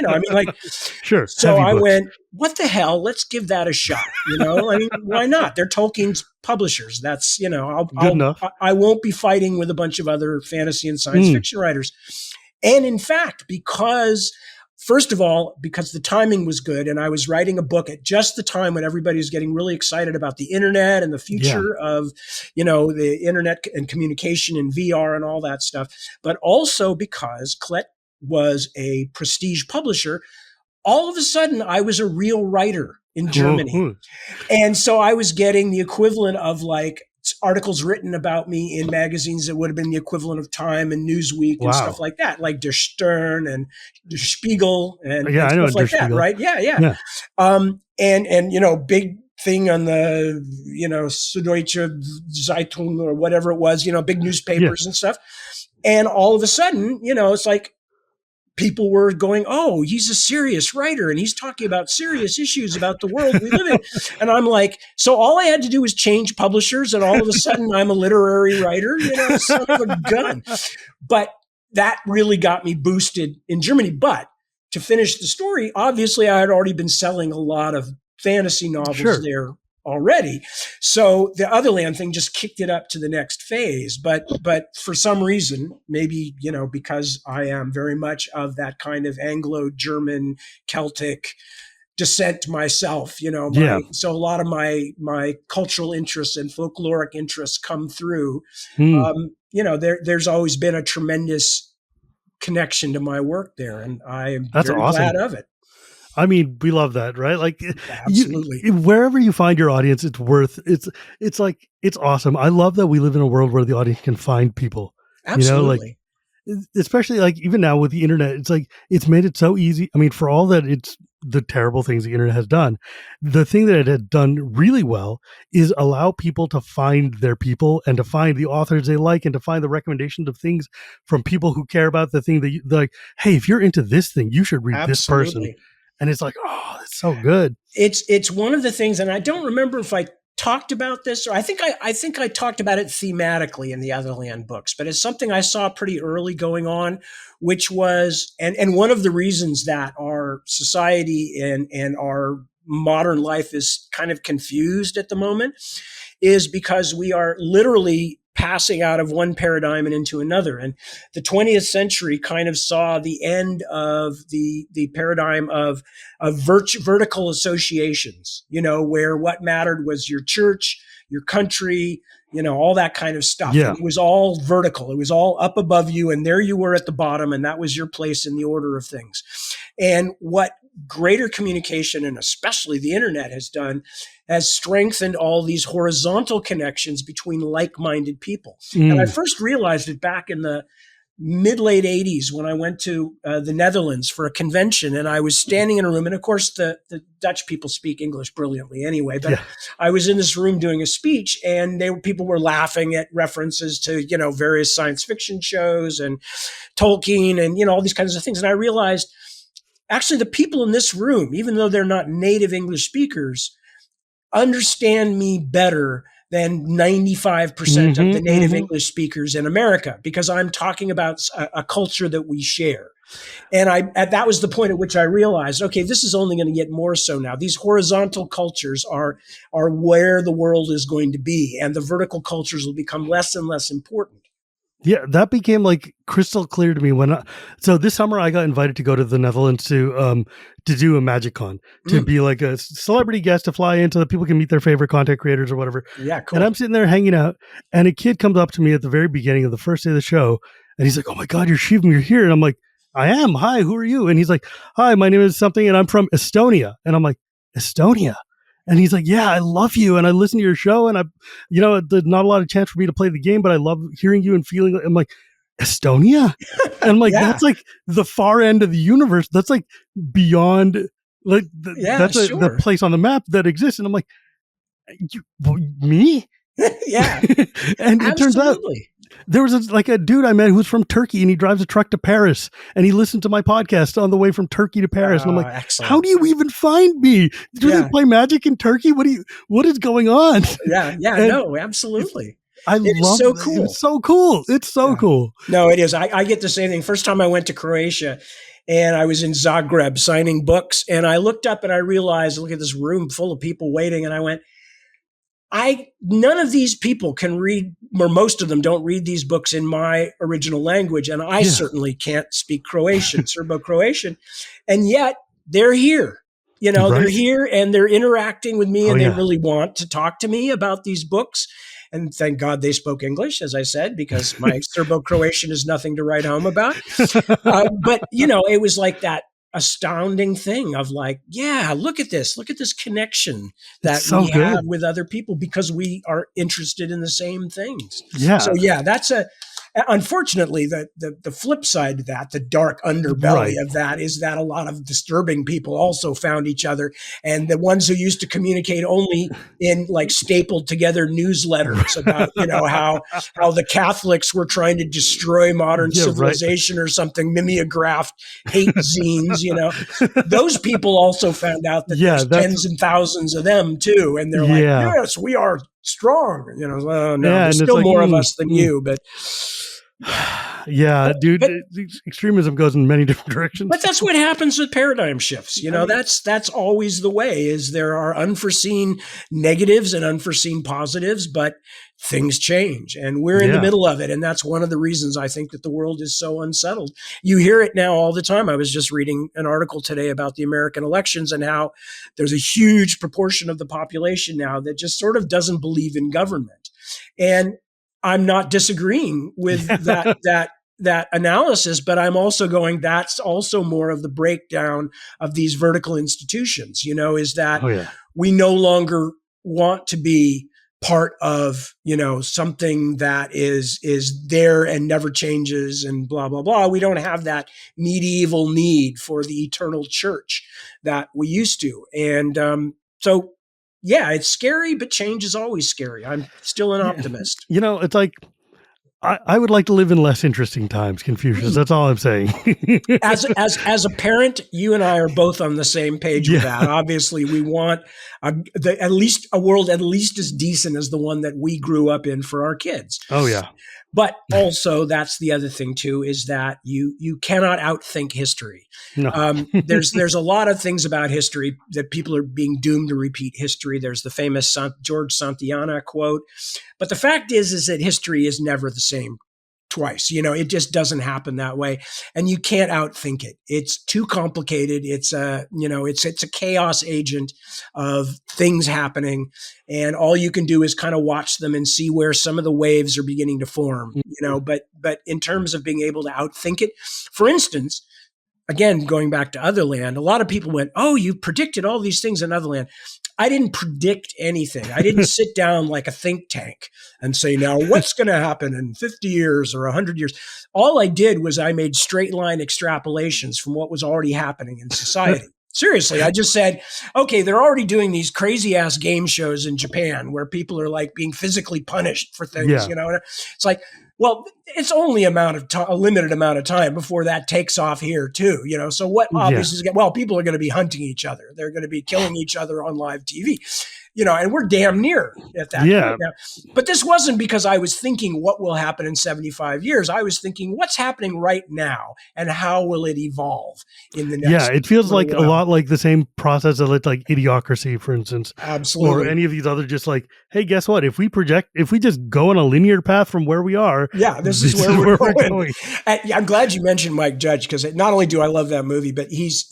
Sure. So I went, what the hell? Let's give that a shot. I mean, why not? They're Tolkien's publishers. That's, I won't be fighting with a bunch of other fantasy and science fiction writers. And in fact, first of all, because the timing was good, and I was writing a book at just the time when everybody was getting really excited about the internet and the future of, the internet and communication and VR and all that stuff. But also because Klett was a prestige publisher, all of a sudden I was a real writer in Germany. And so I was getting the equivalent of like articles written about me in magazines that would have been the equivalent of Time and Newsweek and stuff like that, like Der Stern and Der Spiegel and stuff like that, right? Yeah. And big thing on the, Süddeutsche Zeitung or whatever it was, big newspapers and stuff. And all of a sudden, it's like, people were going, oh, he's a serious writer and he's talking about serious issues about the world we live in. And I'm like, so all I had to do was change publishers and all of a sudden I'm a literary writer, son of a gun. But that really got me boosted in Germany. But to finish the story, obviously I had already been selling a lot of fantasy novels Sure. there already. So the Otherland thing just kicked it up to the next phase. But for some reason, maybe, because I am very much of that kind of Anglo-German Celtic descent myself, Yeah. so a lot of my cultural interests and folkloric interests come through. Hmm. There's always been a tremendous connection to my work there, and I am That's very awesome. glad of it. I mean, we love that, right? Like Absolutely. wherever you find your audience, it's like, it's awesome. I love that we live in a world where the audience can find people, like, Absolutely. especially like even now with the internet, it's like, it's made it so easy. I mean, for all that it's the terrible things the internet has done, the thing that it had done really well is allow people to find their people and to find the authors they like and to find the recommendations of things from people who care about the thing that you like. Hey, if you're into this thing, you should read this person. Absolutely. And it's like, oh, that's so good. It's one of the things, and I don't remember if I talked about this, or I think I talked about it thematically in the Otherland books, but it's something I saw pretty early going on, which was, and one of the reasons that our society and our modern life is kind of confused at the moment is because we are literally passing out of one paradigm and into another. And the 20th century kind of saw the end of the paradigm of vertical associations, where what mattered was your church, your country, all that kind of stuff. Yeah. And it was all vertical. It was all up above you, and there you were at the bottom, and that was your place in the order of things. And what greater communication, and especially the internet, has done has strengthened all these horizontal connections between like-minded people. And I first realized it back in the mid-late 80s when I went to the Netherlands for a convention, and I was standing in a room, and of course the Dutch people speak English brilliantly anyway, but I was in this room doing a speech, and people were laughing at references to various science fiction shows and Tolkien and all these kinds of things. And I realized actually the people in this room, even though they're not native English speakers, understand me better than 95% of the native English speakers in America, because I'm talking about a culture that we share. And that was the point at which I realized, okay, this is only going to get more so now. These horizontal cultures are where the world is going to be, and the vertical cultures will become less and less important. Yeah, that became like crystal clear to me so this summer I got invited to go to the Netherlands to do a MagicCon, to be like a celebrity guest, to fly in so that people can meet their favorite content creators or whatever. Yeah, cool. And I'm sitting there hanging out, and a kid comes up to me at the very beginning of the first day of the show, and he's like, "Oh my God, you're Shivam, you're here." And I'm like, "I am. Hi, who are you?" And he's like, "Hi, my name is something, and I'm from Estonia." And I'm like, "Estonia?" And he's like, "Yeah, I love you, and I listen to your show, and there's not a lot of chance for me to play the game, but I love hearing you and feeling." I'm like, "Estonia?" And I'm like, That's like the far end of the universe. That's like beyond, like that's the place on the map that exists. And I'm like, me? Yeah. And it turns out there was a dude I met who was from Turkey, and he drives a truck to Paris, and he listened to my podcast on the way from Turkey to Paris. And I'm like, excellent. How do you even find me? Do they play Magic in Turkey? What is going on? Yeah. No, absolutely. I love it. So cool. It's so cool. It's so cool. No, it is. I get the same thing. First time I went to Croatia, and I was in Zagreb signing books, and I looked up and I realized, look at this room full of people waiting. And I went, none of these people can read, or most of them don't read these books in my original language. And I certainly can't speak Croatian, Serbo-Croatian. And yet they're here. They're here, and they're interacting with me, and they really want to talk to me about these books. And thank God they spoke English, as I said, because my Serbo-Croatian is nothing to write home about. But, it was like that astounding thing of like, look at this connection that we have with other people because we are interested in the same things. Yeah. So that's unfortunately the flip side to that, the dark underbelly of that, is that a lot of disturbing people also found each other, and the ones who used to communicate only in like stapled together newsletters about how the Catholics were trying to destroy modern civilization or something, mimeographed hate zines. Those people also found out that there's tens and thousands of them too, and they're like, yes, we are strong. No, there's still more of us than you, but Yeah, dude, But extremism goes in many different But directions. that's what happens with paradigm shifts. You know, I mean, that's always the way. Is there are unforeseen negatives and unforeseen positives, but things change, and we're in the yeah. middle of it. And that's one of the reasons I think that the world is so unsettled. You hear it now all the time. I was just reading an article today about the American elections and how there's a huge proportion of the population now that just sort of doesn't believe in government. And I'm not disagreeing with Yeah. that analysis, but I'm also going, that's also more of the breakdown of these vertical institutions, is that Oh, yeah. we no longer want to be part of, something that is there and never changes and blah, blah, blah. We don't have that medieval need for the eternal church that we used to. And so, yeah, it's scary, but change is always scary. I'm still an Yeah. optimist. It's like, I would like to live in less interesting times, Confucius. That's all I'm saying. As a parent, you and I are both on the same page with that. Obviously, we want at least a world at least as decent as the one that we grew up in for our kids. Oh, yeah. But also, that's the other thing too, is that you cannot outthink history. No. There's a lot of things about history that people are being doomed to repeat history. There's the famous George Santayana quote, but the fact is that history is never the same twice. It just doesn't happen that way, and you can't outthink it. It's too complicated. It's it's a chaos agent of things happening, and all you can do is kind of watch them and see where some of the waves are beginning to form. But in terms of being able to outthink it, for instance, again, going back to Otherland, a lot of people went, "Oh, you predicted all these things in Otherland." I didn't predict anything. I didn't sit down like a think tank and say, now what's going to happen in 50 years or 100 years? All I did was I made straight line extrapolations from what was already happening in society. Seriously, I just said, okay, they're already doing these crazy ass game shows in Japan where people are like being physically punished for things, Yeah. It's like, well, it's only a limited amount of time before that takes off here too, So what obviously people are going to be hunting each other. They're going to be killing each other on live TV, and we're damn near at that point now. But this wasn't because I was thinking what will happen in 75 years. I was thinking what's happening right now and how will it evolve in the next. Yeah, it feels like a lot like the same process of like Idiocracy, for instance. Absolutely. Or any of these other just like, hey, guess what? If we just go on a linear path from where we are. Yeah, this is where we're going. I'm glad you mentioned Mike Judge, because not only do I love that movie, but he's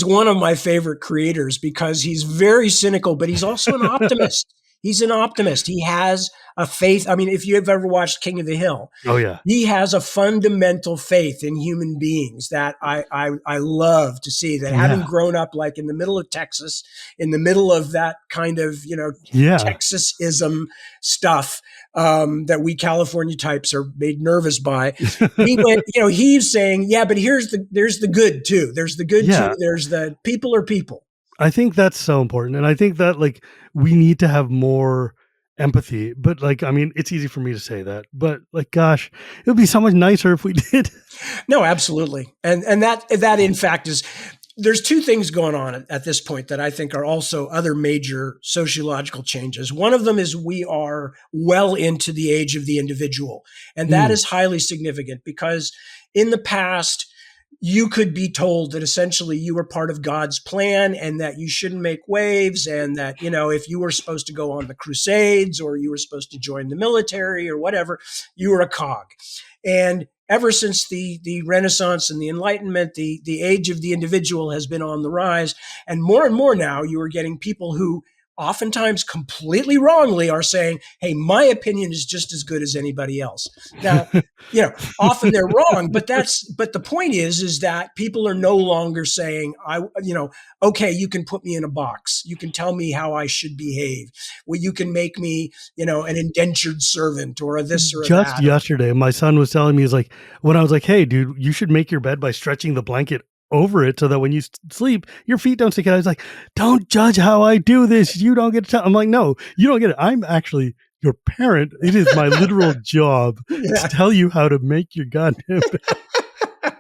one of my favorite creators because he's very cynical, but he's also an optimist. He's an optimist. He has a faith. I mean, if you've ever watched King of the Hill, oh yeah, he has a fundamental faith in human beings that I love to see. That having grown up like in the middle of Texas, in the middle of that kind of Texas-ism stuff that we California types are made nervous by. He went, he's saying, yeah, but there's the good too. There's the good too. There's the people are people. I think that's so important. And I think that like we need to have more empathy, but like, I mean, it's easy for me to say that, but like, gosh, it would be so much nicer if we did. No, absolutely. And that in fact there's two things going on at this point that I think are also other major sociological changes. One of them is we are well into the age of the individual. And that is highly significant because in the past, you could be told that essentially you were part of God's plan and that you shouldn't make waves and that, if you were supposed to go on the Crusades or you were supposed to join the military or whatever, you were a cog. And ever since the Renaissance and the Enlightenment, the age of the individual has been on the rise. And more now, you are getting people who oftentimes completely wrongly are saying, hey, my opinion is just as good as anybody else. Now, often they're wrong, but the point is that people are no longer saying, okay, you can put me in a box. You can tell me how I should behave. Well, you can make me, an indentured servant or a this or just that. Yesterday, my son was telling me, when I was like, hey, dude, you should make your bed by stretching the blanket over it so that when you sleep, your feet don't stick out. I was like, don't judge how I do this. You don't get to tell. I'm like, no, you don't get it. I'm actually your parent. It is my literal job to tell you how to make your goddamn bed.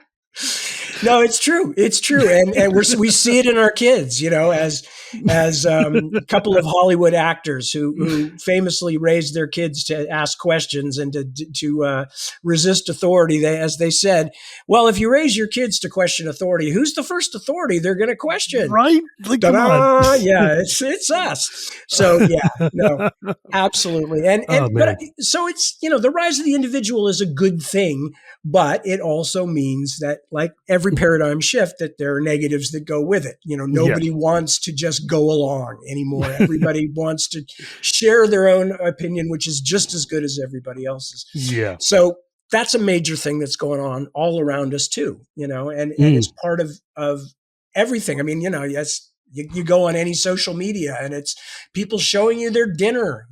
No, it's true. It's true, and we see it in our kids. As a couple of Hollywood actors who famously raised their kids to ask questions and to resist authority. As they said, well, if you raise your kids to question authority, who's the first authority they're going to question? Right? Like, come on. Yeah, it's us. So yeah, no, absolutely. But so it's the rise of the individual is a good thing. But it also means that, like every paradigm shift, that there are negatives that go with it. Nobody wants to just go along anymore. Everybody wants to share their own opinion, which is just as good as everybody else's. Yeah. So that's a major thing that's going on all around us too, and it's part of everything. I mean, yes. You go on any social media and it's people showing you their dinner,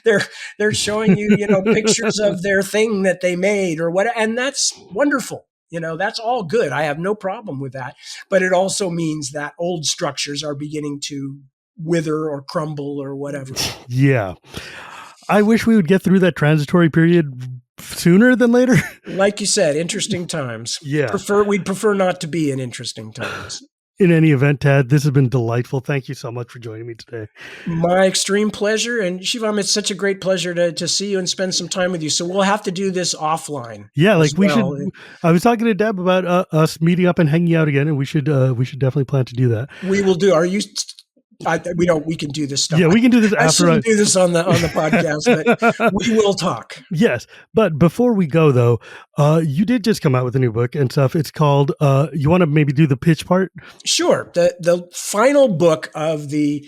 they're showing you, pictures of their thing that they made or what. And that's wonderful. That's all good. I have no problem with that. But it also means that old structures are beginning to wither or crumble or whatever. Yeah. I wish we would get through that transitory period sooner than later. Like you said, interesting times. Yeah. We'd prefer not to be in interesting times. In any event, Tad, this has been delightful. Thank you so much for joining me today. My extreme pleasure. And Shivam, it's such a great pleasure to see you and spend some time with you. So we'll have to do this offline. Yeah, like we should. I was talking to Deb about us meeting up and hanging out again, and we should definitely plan to do that. We will do. Are you? We can do this stuff. Yeah, we can do this after. I shouldn't do this on the podcast, but we will talk. Yes, but before we go though, you did just come out with a new book and stuff. It's called. You want to maybe do the pitch part? Sure. The final book of the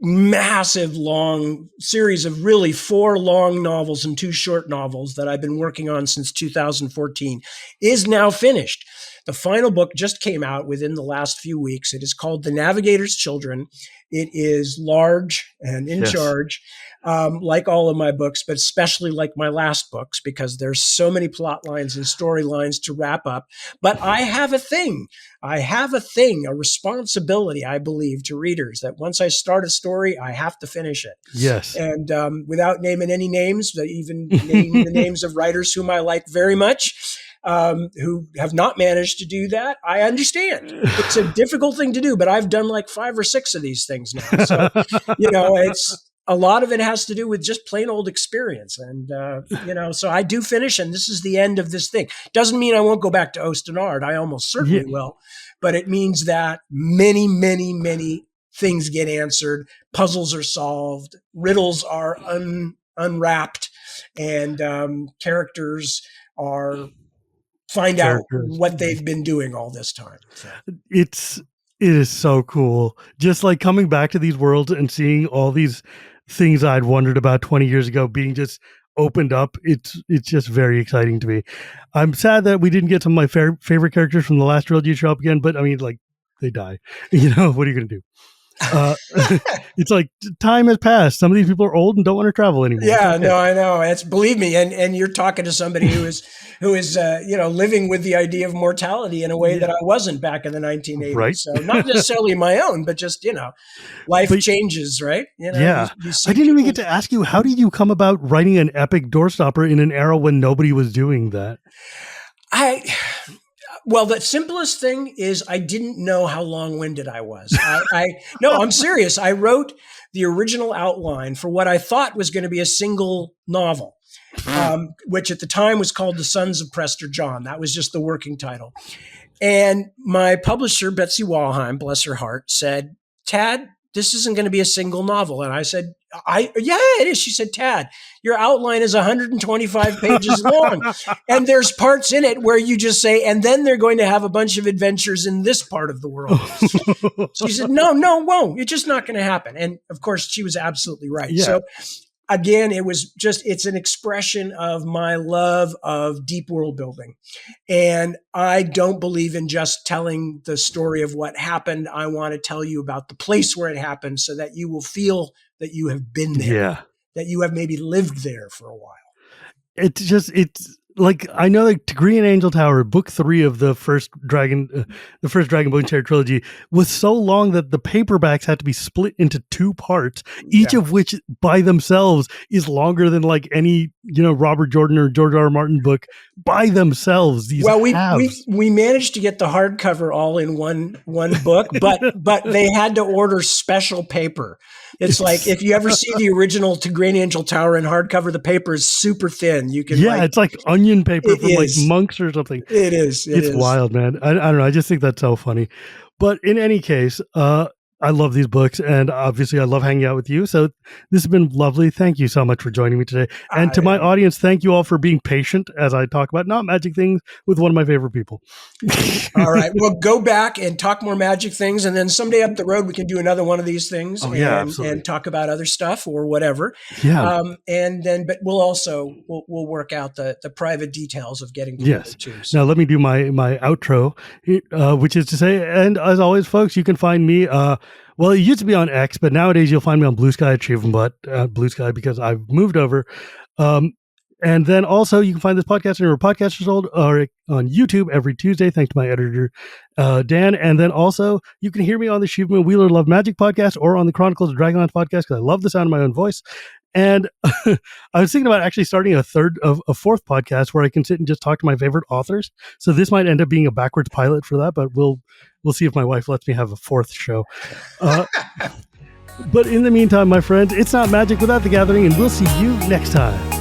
massive long series of really 4 long novels and 2 short novels that I've been working on since 2014 is now finished. The final book just came out within the last few weeks. It is called The Navigator's Children. It is large and in charge, like all of my books, but especially like my last books, because there's so many plot lines and storylines to wrap up. But I have a thing. A responsibility, I believe, to readers that once I start a story, I have to finish it. Yes. And without naming any names, even naming the names of writers whom I like very much, who have not managed to do that, I understand. It's a difficult thing to do, but I've done like 5 or 6 of these things now. So, it's a lot of it has to do with just plain old experience. And, so I do finish, and this is the end of this thing. Doesn't mean I won't go back to Ostenard. I almost certainly will. But it means that many, many, many things get answered. Puzzles are solved. Riddles are unwrapped. And characters are find out what they've been doing all this time. So. It is so cool. Just like coming back to these worlds and seeing all these things I'd wondered about 20 years ago being just opened up. It's just very exciting to me. I'm sad that we didn't get some of my favorite characters from the last trilogy to show up again, but I mean, like, they die. What are you going to do? It's like time has passed. Some of these people are old and don't want to travel anymore. Yeah, okay. No, I know. It's believe me, and you're talking to somebody who is living with the idea of mortality in a way that I wasn't back in the 1980s. Right. So not necessarily my own, but just life changes, right? You I didn't even get to ask you, how did you come about writing an epic doorstopper in an era when nobody was doing that? Well, the simplest thing is I didn't know how long-winded I was. No, I'm serious. I wrote the original outline for what I thought was going to be a single novel, which at the time was called The Sons of Prester John. That was just the working title. And my publisher, Betsy Walheim, bless her heart, said, "Tad, this isn't going to be a single novel." And I said, yeah, it is. She said, "Tad, your outline is 125 pages long. And there's parts in it where you just say, and then they're going to have a bunch of adventures in this part of the world." She said, no, won't. It's just not going to happen. And of course, she was absolutely right. Yeah. So again, it's an expression of my love of deep world building. And I don't believe in just telling the story of what happened. I want to tell you about the place where it happened so that you will feel that you have been there, that you have maybe lived there for a while. It's like I know like Degree and Angel Tower, book 3 of the first Dragon Bone Chair trilogy was so long that the paperbacks had to be split into 2 parts, each of which by themselves is longer than like any, Robert Jordan or George R. R. Martin book by themselves. These we managed to get the hardcover all in one book, but they had to order special paper. It's like if you ever see the original Degree and Angel Tower in hardcover, the paper is super thin. You can it's like onion paper from like Monks or something. It is. It's wild, man. I don't know. I just think that's so funny. But in any case, I love these books, and obviously I love hanging out with you. So this has been lovely. Thank you so much for joining me today. And to my audience, thank you all for being patient as I talk about not magic things with one of my favorite people. All right. Well, go back and talk more magic things. And then someday up the road, we can do another one of these things and talk about other stuff or whatever. Yeah. But we'll work out the private details of getting together too. So. Now let me do my outro, which is to say, and as always, folks, you can find me, well, it used to be on X, but nowadays you'll find me on Blue Sky at Shivam Bhatt, Blue Sky, because I've moved over. And then also you can find this podcast anywhere podcasts sold, or on YouTube every Tuesday, thanks to my editor, Dan. And then also you can hear me on the Shivam and Wheeler Love Magic podcast or on the Chronicles of Dragonlance podcast, because I love the sound of my own voice. And I was thinking about actually starting a fourth podcast where I can sit and just talk to my favorite authors. So this might end up being a backwards pilot for that, but we'll see if my wife lets me have a fourth show. But in the meantime, my friends, it's not magic without the gathering, and we'll see you next time.